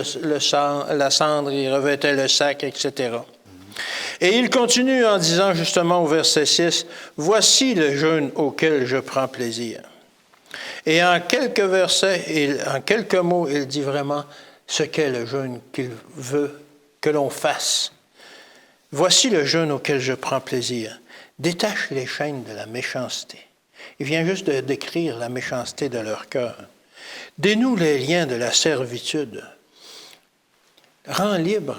la cendre, ils revêtaient le sac, etc. Et il continue en disant justement au verset 6, « Voici le jeûne auquel je prends plaisir. » Et en quelques versets, en quelques mots, il dit vraiment ce qu'est le jeûne qu'il veut que l'on fasse. « Voici le jeûne auquel je prends plaisir. » Détache les chaînes de la méchanceté. Il vient juste de décrire la méchanceté de leur cœur. Dénoue les liens de la servitude. Renvoie libre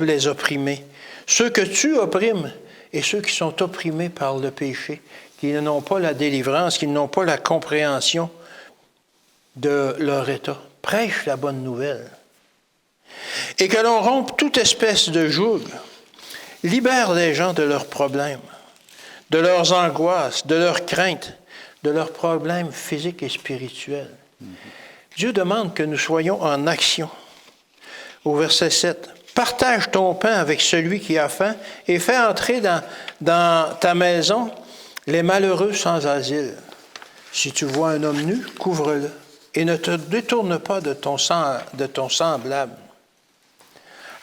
les opprimés. Ceux que tu opprimes et ceux qui sont opprimés par le péché, qui n'ont pas la délivrance, qui n'ont pas la compréhension de leur état. Prêche la bonne nouvelle. Et que l'on rompe toute espèce de joug. Libère les gens de leurs problèmes, de leurs angoisses, de leurs craintes, de leurs problèmes physiques et spirituels. Dieu demande que nous soyons en action. Au verset 7, « Partage ton pain avec celui qui a faim et fais entrer dans ta maison les malheureux sans asile. Si tu vois un homme nu, couvre-le et ne te détourne pas de ton semblable. »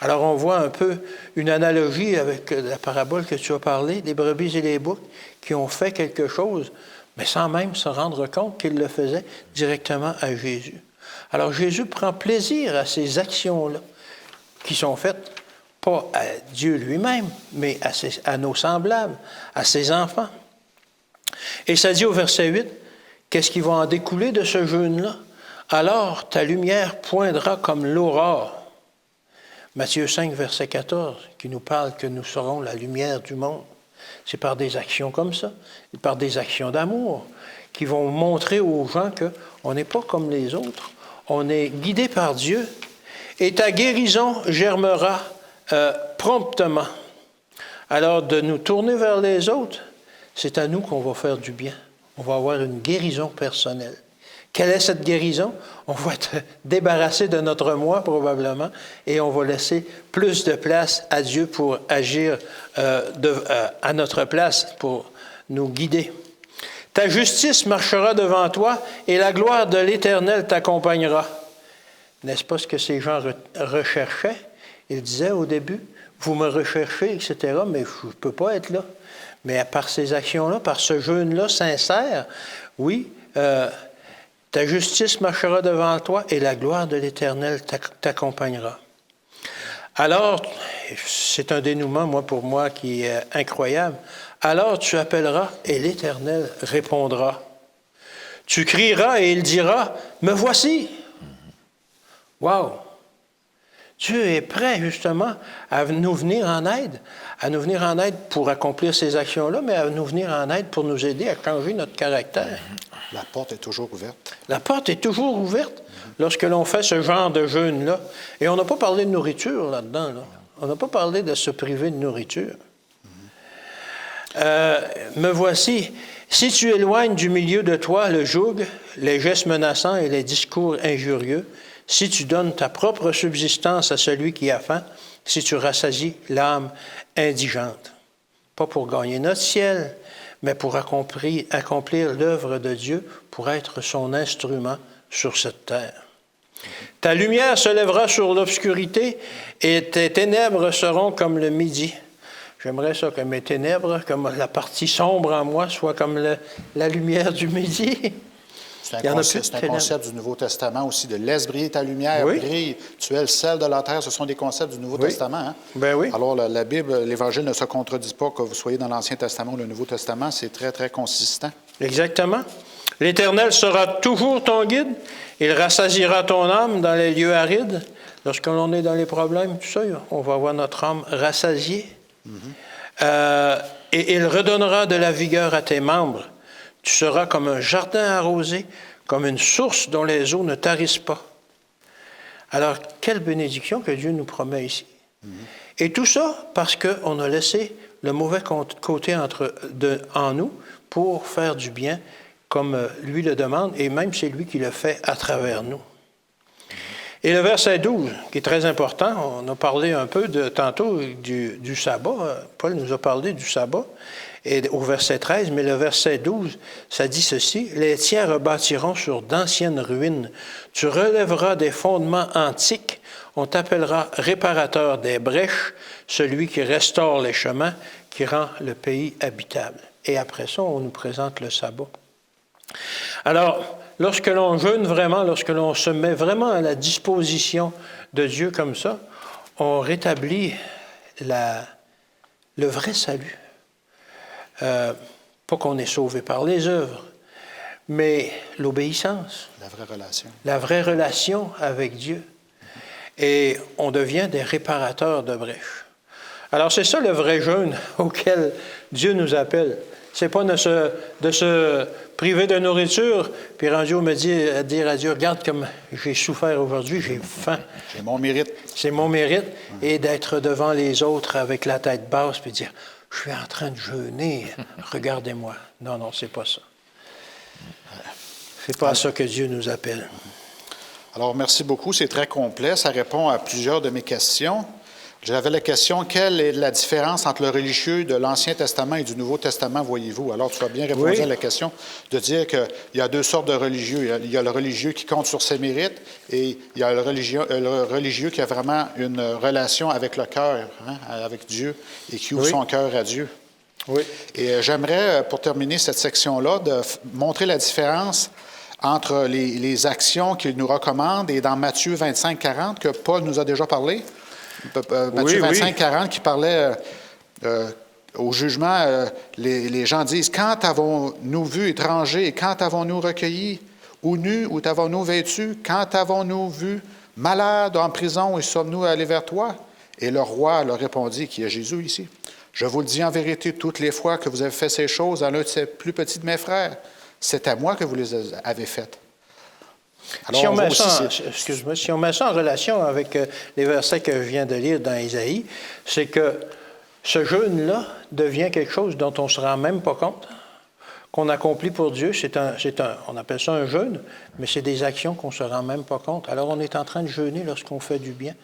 Alors, on voit un peu une analogie avec la parabole que tu as parlé, des brebis et les boucs qui ont fait quelque chose, mais sans même se rendre compte qu'ils le faisaient directement à Jésus. Alors, Jésus prend plaisir à ces actions-là qui sont faites, pas à Dieu lui-même, mais à nos semblables, à ses enfants. Et ça dit au verset 8, qu'est-ce qui va en découler de ce jeûne-là? Alors, ta lumière poindra comme l'aurore. Matthieu 5, verset 14, qui nous parle que nous serons la lumière du monde. C'est par des actions comme ça, par des actions d'amour, qui vont montrer aux gens qu'on n'est pas comme les autres, on est guidé par Dieu, et ta guérison germera promptement. Alors, de nous tourner vers les autres, c'est à nous qu'on va faire du bien. On va avoir une guérison personnelle. Quelle est cette guérison? On va être débarrassé de notre moi, probablement, et on va laisser plus de place à Dieu pour agir à notre place, pour nous guider. Ta justice marchera devant toi, et la gloire de l'Éternel t'accompagnera. N'est-ce pas ce que ces gens recherchaient? Ils disaient au début, vous me recherchez, etc., mais je ne peux pas être là. Mais par ces actions-là, par ce jeûne-là sincère, oui, ta justice marchera devant toi et la gloire de l'Éternel t'accompagnera. Alors, c'est un dénouement, pour moi, qui est incroyable. Alors tu appelleras et l'Éternel répondra. Tu crieras et il dira, me voici. Wow! Dieu est prêt, justement, à nous venir en aide pour accomplir ces actions-là, mais à nous venir en aide pour nous aider à changer notre caractère. La porte est toujours ouverte. La porte est toujours ouverte lorsque l'on fait ce genre de jeûne-là. Et on n'a pas parlé de nourriture là-dedans. Là. On n'a pas parlé de se priver de nourriture. Me voici. Si tu éloignes du milieu de toi le joug, les gestes menaçants et les discours injurieux, si tu donnes ta propre subsistance à celui qui a faim, si tu rassasies l'âme indigente. Pas pour gagner notre ciel, mais pour accomplir l'œuvre de Dieu, pour être son instrument sur cette terre. Ta lumière se lèvera sur l'obscurité et tes ténèbres seront comme le midi. J'aimerais ça que mes ténèbres, comme la partie sombre en moi, soit comme la lumière du midi. C'est un concept du Nouveau Testament aussi, de « laisse briller ta lumière, oui. brille, tu es le sel de la terre ». Ce sont des concepts du Nouveau Testament. Hein? Ben oui. Alors, la Bible, l'Évangile ne se contredit pas, que vous soyez dans l'Ancien Testament ou le Nouveau Testament, c'est très, très consistant. Exactement. L'Éternel sera toujours ton guide. Il rassasiera ton âme dans les lieux arides. Lorsque l'on est dans les problèmes, tout ça, on va avoir notre âme rassasiée. Et il redonnera de la vigueur à tes membres. Tu seras comme un jardin arrosé, comme une source dont les eaux ne tarissent pas. Alors, quelle bénédiction que Dieu nous promet ici. Et tout ça parce qu'on a laissé le mauvais côté en nous pour faire du bien comme lui le demande, et même c'est lui qui le fait à travers nous. Et le verset 12, qui est très important, on a parlé un peu tantôt du sabbat. Paul nous a parlé du sabbat. Et au verset 13, mais le verset 12, ça dit ceci, « Les tiens rebâtiront sur d'anciennes ruines. Tu relèveras des fondements antiques. On t'appellera réparateur des brèches, celui qui restaure les chemins, qui rend le pays habitable. » Et après ça, on nous présente le sabbat. Alors, lorsque l'on jeûne vraiment, lorsque l'on se met vraiment à la disposition de Dieu comme ça, on rétablit le vrai salut. Pas qu'on est sauvé par les œuvres, mais l'obéissance. La vraie relation. La vraie relation avec Dieu. Et on devient des réparateurs de brèches. Alors, c'est ça le vrai jeûne auquel Dieu nous appelle. C'est pas de se priver de nourriture, puis rendu au midi, à dire à Dieu, regarde comme j'ai souffert aujourd'hui, j'ai faim. C'est mon mérite. C'est mon mérite. Et d'être devant les autres avec la tête basse, puis dire, je suis en train de jeûner, regardez-moi. Non, c'est pas ça. C'est pas à ça que Dieu nous appelle. Alors, merci beaucoup. C'est très complet. Ça répond à plusieurs de mes questions. J'avais la question, quelle est la différence entre le religieux de l'Ancien Testament et du Nouveau Testament, voyez-vous? Alors, tu as bien répondu à la question de dire qu'il y a deux sortes de religieux. Il y a le religieux qui compte sur ses mérites et il y a le religieux qui a vraiment une relation avec le cœur, avec Dieu, et qui ouvre son cœur à Dieu. Oui. Et j'aimerais, pour terminer cette section-là, de montrer la différence entre les actions qu'il nous recommande et dans Matthieu 25, 40, que Paul nous a déjà parlé. Matthieu 25, 40, qui parlait au jugement, les gens disent, « Quand avons-nous vu étrangers, quand avons-nous recueilli, ou nus, ou t'avons-nous vêtus, quand avons-nous vu malades en prison, et sommes-nous allés vers toi? » Et le roi leur répondit, qui est Jésus ici, « Je vous le dis en vérité, toutes les fois que vous avez fait ces choses à l'un de ces plus petits de mes frères, c'est à moi que vous les avez faites. Alors, Si on, voit met aussi ça, si on met ça en relation avec les versets que je viens de lire dans Isaïe, c'est que ce jeûne-là devient quelque chose dont on ne se rend même pas compte, qu'on accomplit pour Dieu. On appelle ça un jeûne, mais c'est des actions qu'on ne se rend même pas compte. Alors, on est en train de jeûner lorsqu'on fait du bien.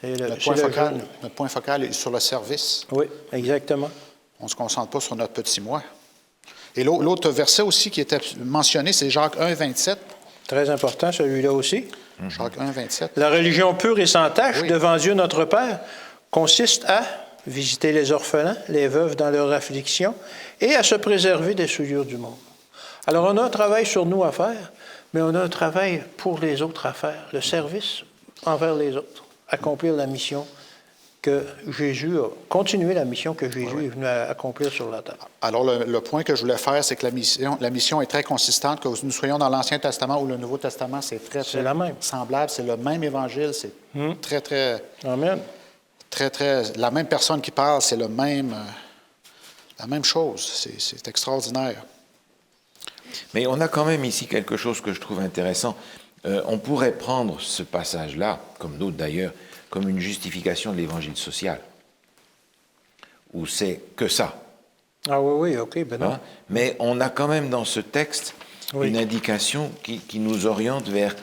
Notre point focal est sur le service. Oui, exactement. On ne se concentre pas sur notre petit moi. Et l'autre verset aussi qui était mentionné, c'est Jacques 1, 27. Très important, celui-là aussi. Jacques 1, 27. La religion pure et sans tache Oui. devant Dieu notre Père consiste à visiter les orphelins, les veuves dans leur affliction et à se préserver des souillures du monde. Alors, on a un travail sur nous à faire, mais on a un travail pour les autres à faire, le service envers les autres, accomplir la mission que Jésus a, continuer la mission que Jésus est venu accomplir sur la terre. Alors, le point que je voulais faire, c'est que la mission est très consistante, que nous soyons dans l'Ancien Testament ou le Nouveau Testament, c'est très la même. semblable. C'est le même évangile, c'est très, très, Amen. très, très... La même personne qui parle, c'est la même chose. C'est extraordinaire. Mais on a quand même ici quelque chose que je trouve intéressant. On pourrait prendre ce passage-là, comme d'autres d'ailleurs, comme une justification de l'évangile social, où c'est que ça. Ah oui, OK, ben non. Hein? Mais on a quand même dans ce texte une indication qui nous oriente vers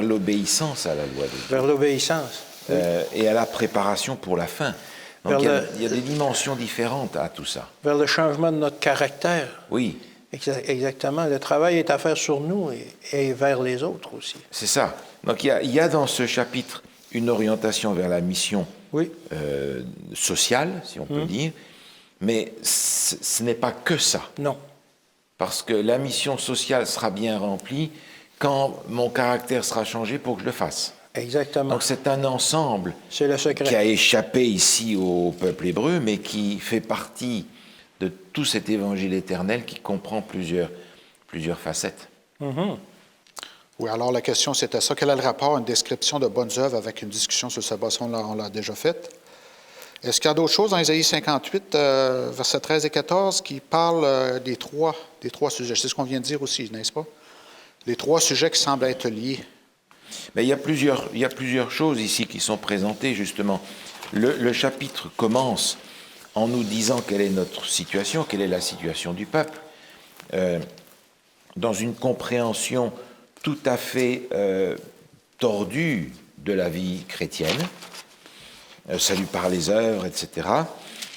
l'obéissance à la loi de Dieu. Vers l'obéissance. Et à la préparation pour la fin. Donc il y a des dimensions différentes à tout ça. Vers le changement de notre caractère. Oui. Exactement. Le travail est à faire sur nous et vers les autres aussi. C'est ça. Donc il y a dans ce chapitre une orientation vers la mission sociale, si on peut dire, mais ce n'est pas que ça. Non. Parce que la mission sociale sera bien remplie quand mon caractère sera changé pour que je le fasse. Exactement. Donc c'est un ensemble c'est le secret. qui a échappé ici au peuple hébreu, mais qui fait partie de tout cet évangile éternel qui comprend plusieurs facettes. Oui, alors la question, c'était ça. Quel est le rapport, une description de bonnes œuvres avec une discussion sur ce bassin? On l'a déjà faite. Est-ce qu'il y a d'autres choses dans Isaïe 58, versets 13 et 14, qui parlent des trois sujets? C'est ce qu'on vient de dire aussi, n'est-ce pas? Les trois sujets qui semblent être liés. Mais il y a plusieurs choses ici qui sont présentées, justement. Le chapitre commence en nous disant quelle est notre situation, quelle est la situation du peuple, dans une compréhension tout à fait tordue de la vie chrétienne, salut par les œuvres, etc.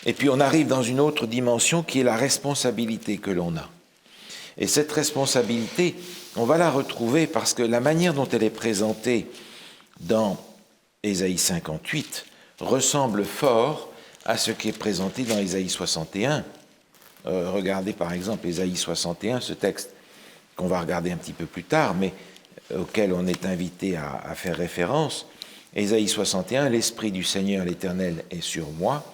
Et puis on arrive dans une autre dimension qui est la responsabilité que l'on a. Et cette responsabilité, on va la retrouver parce que la manière dont elle est présentée dans Ésaïe 58 ressemble fort à ce qui est présenté dans Ésaïe 61. Regardez par exemple Ésaïe 61, ce texte qu'on va regarder un petit peu plus tard, mais auquel on est invité à faire référence. Ésaïe 61, « L'Esprit du Seigneur l'Éternel est sur moi,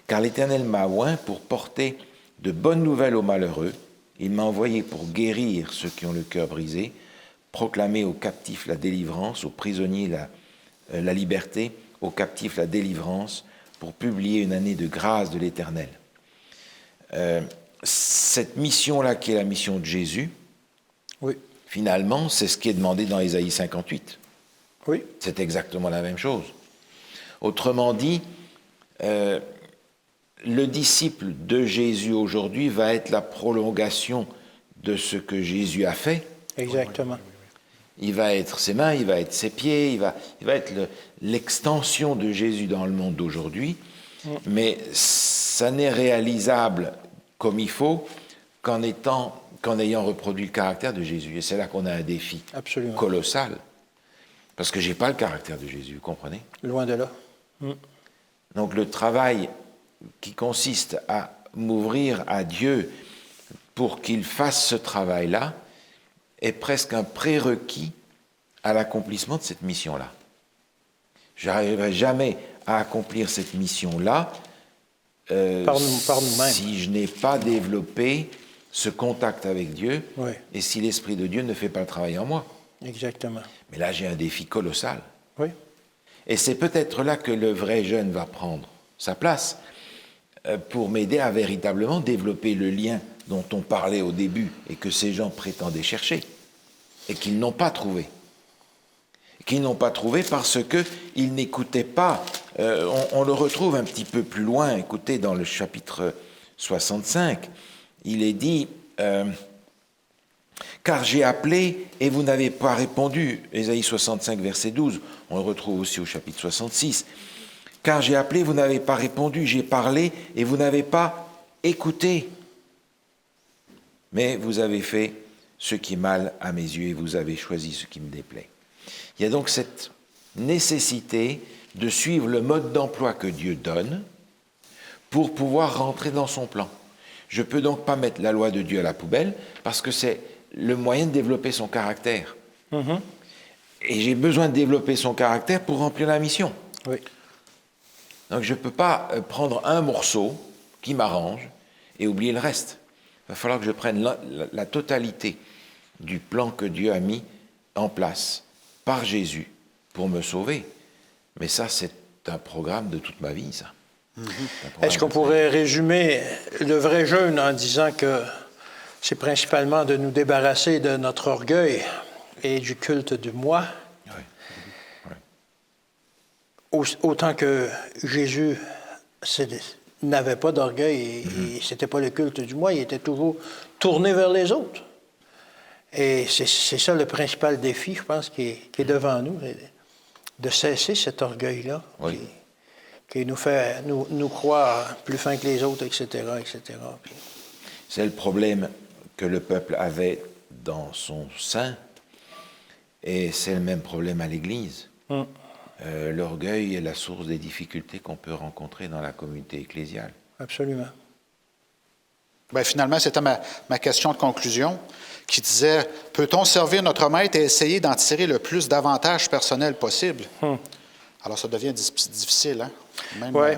car l'Éternel m'a oint pour porter de bonnes nouvelles aux malheureux. Il m'a envoyé pour guérir ceux qui ont le cœur brisé, proclamer aux captifs la délivrance, aux prisonniers la liberté, aux captifs la délivrance, pour publier une année de grâce de l'Éternel. » Cette mission-là, qui est la mission de Jésus, finalement, c'est ce qui est demandé dans Ésaïe 58. Oui. C'est exactement la même chose. Autrement dit, le disciple de Jésus aujourd'hui va être la prolongation de ce que Jésus a fait. Exactement. Il va être ses mains, il va être ses pieds, il va être l'extension de Jésus dans le monde d'aujourd'hui, mais ça n'est réalisable comme il faut qu'en ayant reproduit le caractère de Jésus. Et c'est là qu'on a un défi colossal. Parce que je n'ai pas le caractère de Jésus, vous comprenez? Loin de là. Donc le travail qui consiste à m'ouvrir à Dieu pour qu'il fasse ce travail-là est presque un prérequis à l'accomplissement de cette mission-là. Je n'arriverai jamais à accomplir cette mission-là par nous-mêmes. Si je n'ai pas développé ce contact avec Dieu et si l'Esprit de Dieu ne fait pas le travail en moi. Exactement. Mais là, j'ai un défi colossal. Oui. Et c'est peut-être là que le vrai jeune va prendre sa place. pour m'aider à véritablement développer le lien dont on parlait au début et que ces gens prétendaient chercher et qu'ils n'ont pas trouvé. Qu'ils n'ont pas trouvé parce qu'ils n'écoutaient pas. On le retrouve un petit peu plus loin, écoutez, dans le chapitre 65, il est dit « Car j'ai appelé et vous n'avez pas répondu ». Ésaïe 65, verset 12, on le retrouve aussi au chapitre 66. « Car j'ai appelé, vous n'avez pas répondu, j'ai parlé et vous n'avez pas écouté. Mais vous avez fait ce qui est mal à mes yeux et vous avez choisi ce qui me déplaît. » Il y a donc cette nécessité de suivre le mode d'emploi que Dieu donne pour pouvoir rentrer dans son plan. Je ne peux donc pas mettre la loi de Dieu à la poubelle parce que c'est le moyen de développer son caractère. Et j'ai besoin de développer son caractère pour remplir la mission. Oui. Donc je ne peux pas prendre un morceau qui m'arrange et oublier le reste. Il va falloir que je prenne la totalité du plan que Dieu a mis en place par Jésus pour me sauver. Mais ça, c'est un programme de toute ma vie, ça. Est-ce qu'on pourrait résumer le vrai jeûne en disant que c'est principalement de nous débarrasser de notre orgueil et du culte du moi? Autant que Jésus n'avait pas d'orgueil et c'était pas le culte du moi, il était toujours tourné vers les autres. Et c'est ça le principal défi, je pense, qui est devant nous, de cesser cet orgueil-là, qui nous fait nous croire plus fins que les autres, etc., etc. C'est le problème que le peuple avait dans son sein, et c'est le même problème à l'Église. L'orgueil est la source des difficultés qu'on peut rencontrer dans la communauté ecclésiale. Absolument. Bien, finalement, c'était ma question de conclusion qui disait, peut-on servir notre maître et essayer d'en tirer le plus d'avantages personnels possible? Alors, ça devient difficile, hein? Oui.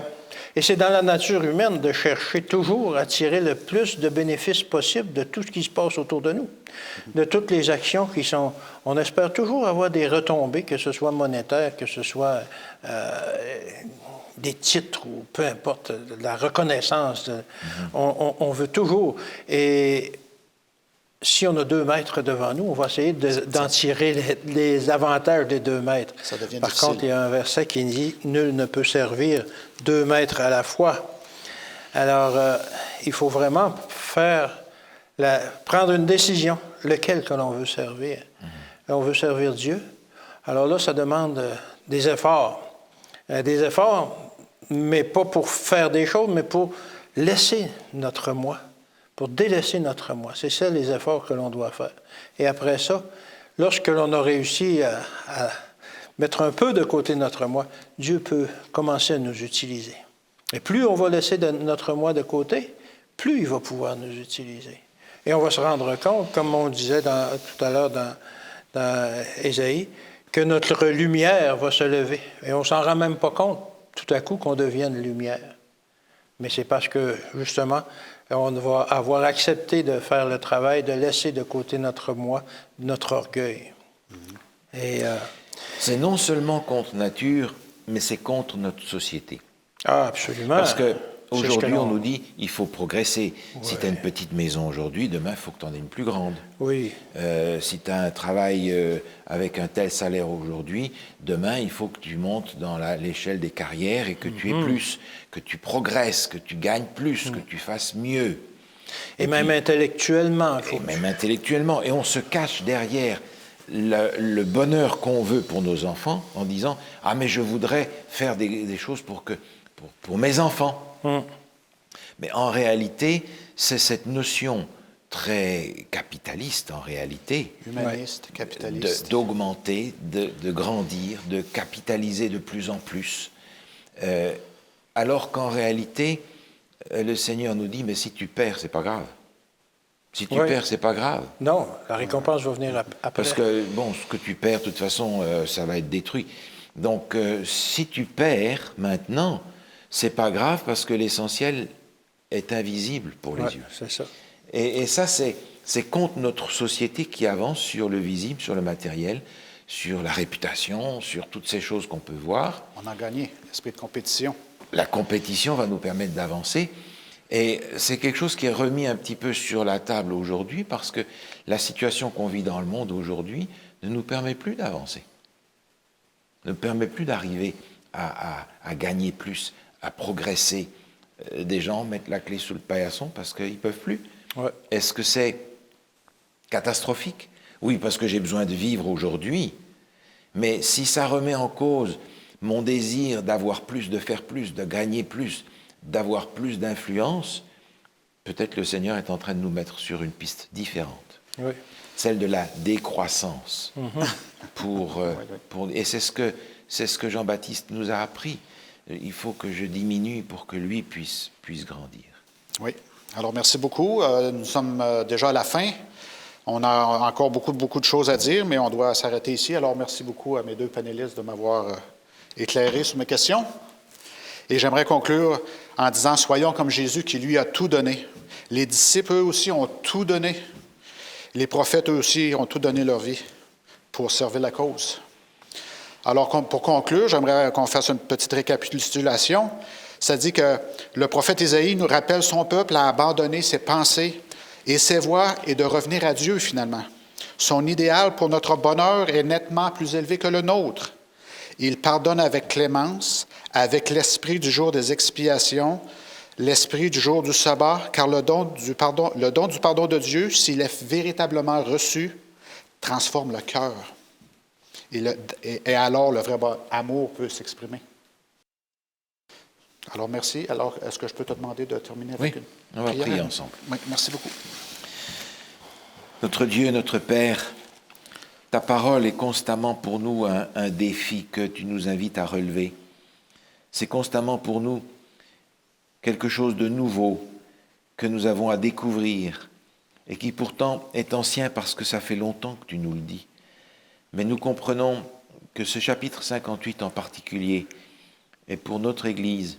Et c'est dans la nature humaine de chercher toujours à tirer le plus de bénéfices possible de tout ce qui se passe autour de nous, de toutes les actions qui sont... On espère toujours avoir des retombées, que ce soit monétaire, que ce soit des titres ou peu importe, de la reconnaissance. On veut toujours. Et si on a 2 maîtres devant nous, on va essayer d'en tirer les avantages des 2 maîtres. Ça devient Par difficile. contre, il y a un verset qui dit « Nul ne peut servir 2 maîtres à la fois ». Alors, il faut vraiment prendre une décision, lequel que l'on veut servir. On veut servir Dieu. Alors là, ça demande des efforts. Des efforts, mais pas pour faire des choses, mais pour laisser notre moi. Pour délaisser notre moi. C'est ça les efforts que l'on doit faire. Et après ça, lorsque l'on a réussi à mettre un peu de côté notre moi, Dieu peut commencer à nous utiliser. Et plus on va laisser notre moi de côté, plus il va pouvoir nous utiliser. Et on va se rendre compte, comme on disait tout à l'heure dans Ésaïe, que notre lumière va se lever. Et on ne s'en rend même pas compte, tout à coup, qu'on devienne lumière. Mais c'est parce que, justement, on va avoir accepté de faire le travail, de laisser de côté notre moi, notre orgueil. Et, c'est non seulement contre nature, mais c'est contre notre société. Ah, absolument. Parce qu'aujourd'hui, on nous dit il faut progresser. Si tu as une petite maison aujourd'hui, demain, il faut que tu en aies une plus grande. Oui. Si tu as un travail avec un tel salaire aujourd'hui, demain, il faut que tu montes dans l'échelle des carrières et que tu aies plus, que tu progresses, que tu gagnes plus, que tu fasses mieux. Et même puis, intellectuellement. Et même intellectuellement. Et on se cache derrière le bonheur qu'on veut pour nos enfants en disant « Ah, mais je voudrais faire des choses pour mes enfants. Mais en réalité, c'est cette notion très capitaliste, en réalité. Humaniste, capitaliste. D'augmenter, de grandir, de capitaliser de plus en plus. Alors qu'en réalité, le Seigneur nous dit, mais si tu perds, c'est pas grave. Si tu perds, c'est pas grave. Non, la récompense va venir après. Parce que, bon, ce que tu perds, de toute façon, ça va être détruit. Donc, si tu perds maintenant, c'est pas grave parce que l'essentiel est invisible pour les yeux. C'est ça. Et ça, c'est contre notre société qui avance sur le visible, sur le matériel, sur la réputation, sur toutes ces choses qu'on peut voir. On a gagné, l'esprit de compétition. la compétition va nous permettre d'avancer. Et c'est quelque chose qui est remis un petit peu sur la table aujourd'hui parce que la situation qu'on vit dans le monde aujourd'hui ne nous permet plus d'avancer, ne permet plus d'arriver à gagner plus, à progresser. Des gens mettent la clé sous le paillasson parce qu'ils ne peuvent plus. Ouais. Est-ce que c'est catastrophique? Oui, parce que j'ai besoin de vivre aujourd'hui. Mais si ça remet en cause mon désir d'avoir plus, de faire plus, de gagner plus, d'avoir plus d'influence, peut-être le Seigneur est en train de nous mettre sur une piste différente. Oui. Celle de la décroissance. Et c'est ce que Jean-Baptiste nous a appris. Il faut que je diminue pour que lui puisse grandir. Oui. Alors, merci beaucoup. Nous sommes déjà à la fin. On a encore beaucoup de choses à dire, mais on doit s'arrêter ici. Alors, merci beaucoup à mes deux panélistes de m'avoir éclairé sur mes questions. Et j'aimerais conclure en disant, soyons comme Jésus qui, lui, a tout donné. Les disciples, eux aussi, ont tout donné. Les prophètes, eux aussi, ont tout donné leur vie pour servir la cause. Alors, pour conclure, j'aimerais qu'on fasse une petite récapitulation. Ça dit que le prophète Isaïe nous rappelle son peuple à abandonner ses pensées et ses voies et de revenir à Dieu, finalement. Son idéal pour notre bonheur est nettement plus élevé que le nôtre. Il pardonne avec clémence, avec l'esprit du jour des expiations, l'esprit du jour du sabbat, car le don du pardon de Dieu, s'il est véritablement reçu, transforme le cœur. Et alors, le vrai amour peut s'exprimer. Alors, merci. Alors, est-ce que je peux te demander de terminer avec une on va prière? prier ensemble. Oui, merci beaucoup. Notre Dieu, notre Père, ta parole est constamment pour nous un défi que tu nous invites à relever. C'est constamment pour nous quelque chose de nouveau que nous avons à découvrir et qui pourtant est ancien parce que ça fait longtemps que tu nous le dis. Mais nous comprenons que ce chapitre 58 en particulier est pour notre Église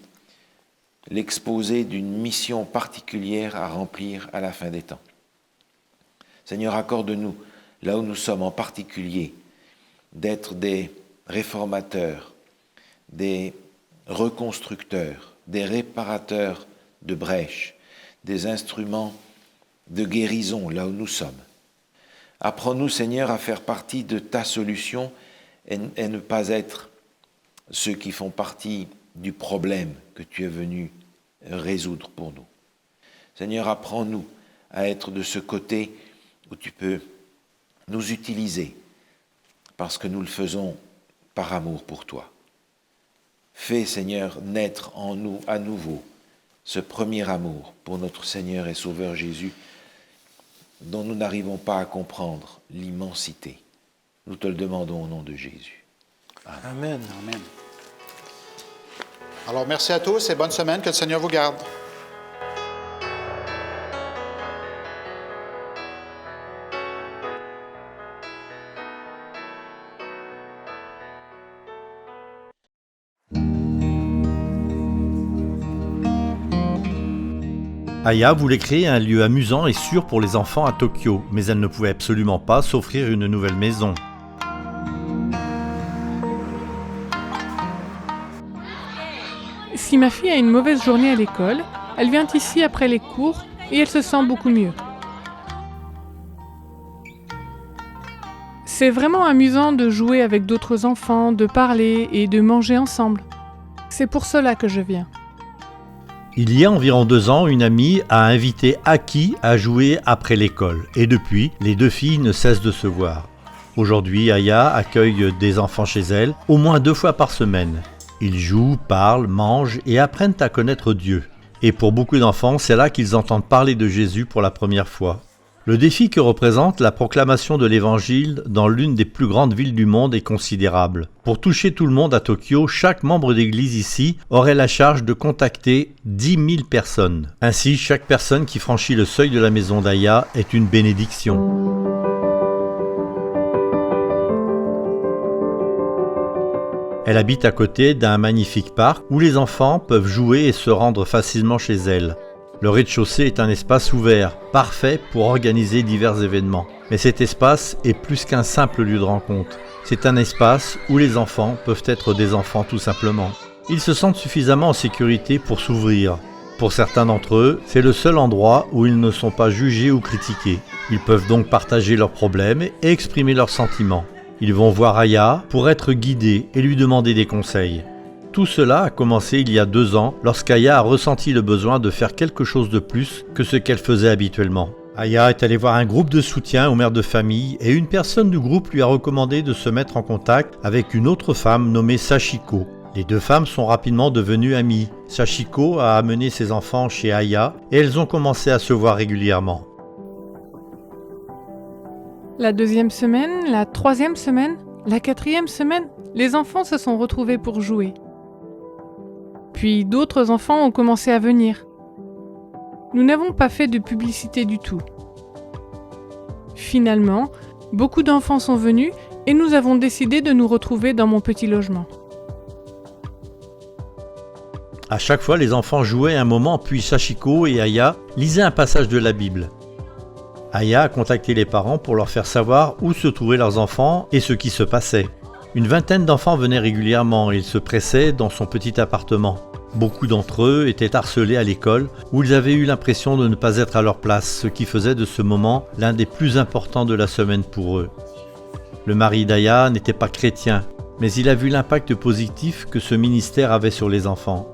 l'exposé d'une mission particulière à remplir à la fin des temps. Seigneur, accorde-nous, là où nous sommes en particulier, d'être des réformateurs, des reconstructeurs, des réparateurs de brèches, des instruments de guérison là où nous sommes. Apprends-nous, Seigneur, à faire partie de ta solution et ne pas être ceux qui font partie du problème que tu es venu résoudre pour nous. Seigneur, apprends-nous à être de ce côté où tu peux nous utiliser parce que nous le faisons par amour pour toi. Fais, Seigneur, naître en nous à nouveau ce premier amour pour notre Seigneur et Sauveur Jésus dont nous n'arrivons pas à comprendre l'immensité. Nous te le demandons au nom de Jésus. Amen. Amen. Alors, merci à tous et bonne semaine. Que le Seigneur vous garde. Aya voulait créer un lieu amusant et sûr pour les enfants à Tokyo, mais elle ne pouvait absolument pas s'offrir une nouvelle maison. Si ma fille a une mauvaise journée à l'école, elle vient ici après les cours et elle se sent beaucoup mieux. C'est vraiment amusant de jouer avec d'autres enfants, de parler et de manger ensemble. C'est pour cela que je viens. Il y a environ 2 ans, une amie a invité Aki à jouer après l'école. Et depuis, les 2 filles ne cessent de se voir. Aujourd'hui, Aya accueille des enfants chez elle, au moins 2 fois par semaine. Ils jouent, parlent, mangent et apprennent à connaître Dieu. Et pour beaucoup d'enfants, c'est là qu'ils entendent parler de Jésus pour la première fois. Le défi que représente la proclamation de l'Évangile dans l'une des plus grandes villes du monde est considérable. Pour toucher tout le monde à Tokyo, chaque membre d'église ici aurait la charge de contacter 10 000 personnes. Ainsi, chaque personne qui franchit le seuil de la maison d'Aya est une bénédiction. Elle habite à côté d'un magnifique parc où les enfants peuvent jouer et se rendre facilement chez elle. Le rez-de-chaussée est un espace ouvert, parfait pour organiser divers événements. Mais cet espace est plus qu'un simple lieu de rencontre. C'est un espace où les enfants peuvent être des enfants tout simplement. Ils se sentent suffisamment en sécurité pour s'ouvrir. Pour certains d'entre eux, c'est le seul endroit où ils ne sont pas jugés ou critiqués. Ils peuvent donc partager leurs problèmes et exprimer leurs sentiments. Ils vont voir Aya pour être guidés et lui demander des conseils. Tout cela a commencé il y a 2 ans lorsqu'Aya a ressenti le besoin de faire quelque chose de plus que ce qu'elle faisait habituellement. Aya est allée voir un groupe de soutien aux mères de famille et une personne du groupe lui a recommandé de se mettre en contact avec une autre femme nommée Sachiko. Les 2 femmes sont rapidement devenues amies. Sachiko a amené ses enfants chez Aya et elles ont commencé à se voir régulièrement. La 2e semaine, la 3e semaine, la 4e semaine, les enfants se sont retrouvés pour jouer. Puis d'autres enfants ont commencé à venir. Nous n'avons pas fait de publicité du tout. Finalement, beaucoup d'enfants sont venus et nous avons décidé de nous retrouver dans mon petit logement. À chaque fois, les enfants jouaient un moment, puis Sachiko et Aya lisaient un passage de la Bible. Aya a contacté les parents pour leur faire savoir où se trouvaient leurs enfants et ce qui se passait. Une vingtaine d'enfants venaient régulièrement et ils se pressaient dans son petit appartement. Beaucoup d'entre eux étaient harcelés à l'école où ils avaient eu l'impression de ne pas être à leur place, ce qui faisait de ce moment l'un des plus importants de la semaine pour eux. Le mari d'Aya n'était pas chrétien, mais il a vu l'impact positif que ce ministère avait sur les enfants.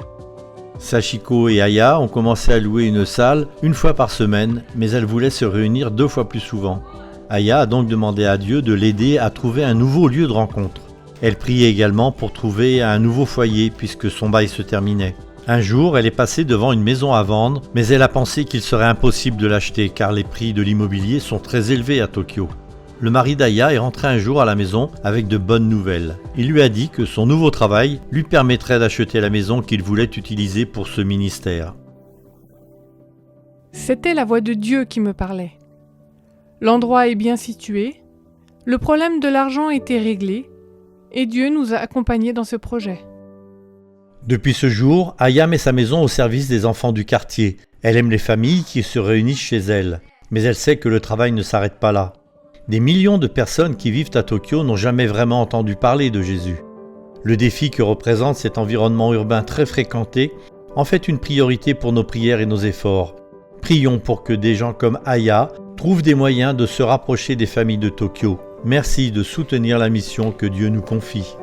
Sachiko et Aya ont commencé à louer une salle 1 fois par semaine, mais elles voulaient se réunir 2 fois plus souvent. Aya a donc demandé à Dieu de l'aider à trouver un nouveau lieu de rencontre. Elle priait également pour trouver un nouveau foyer puisque son bail se terminait. Un jour, elle est passée devant une maison à vendre, mais elle a pensé qu'il serait impossible de l'acheter car les prix de l'immobilier sont très élevés à Tokyo. Le mari d'Aya est rentré un jour à la maison avec de bonnes nouvelles. Il lui a dit que son nouveau travail lui permettrait d'acheter la maison qu'il voulait utiliser pour ce ministère. C'était la voix de Dieu qui me parlait. L'endroit est bien situé, le problème de l'argent était réglé, et Dieu nous a accompagnés dans ce projet. Depuis ce jour, Aya met sa maison au service des enfants du quartier. Elle aime les familles qui se réunissent chez elle, mais elle sait que le travail ne s'arrête pas là. Des millions de personnes qui vivent à Tokyo n'ont jamais vraiment entendu parler de Jésus. Le défi que représente cet environnement urbain très fréquenté en fait une priorité pour nos prières et nos efforts. Prions pour que des gens comme Aya trouvent des moyens de se rapprocher des familles de Tokyo. Merci de soutenir la mission que Dieu nous confie.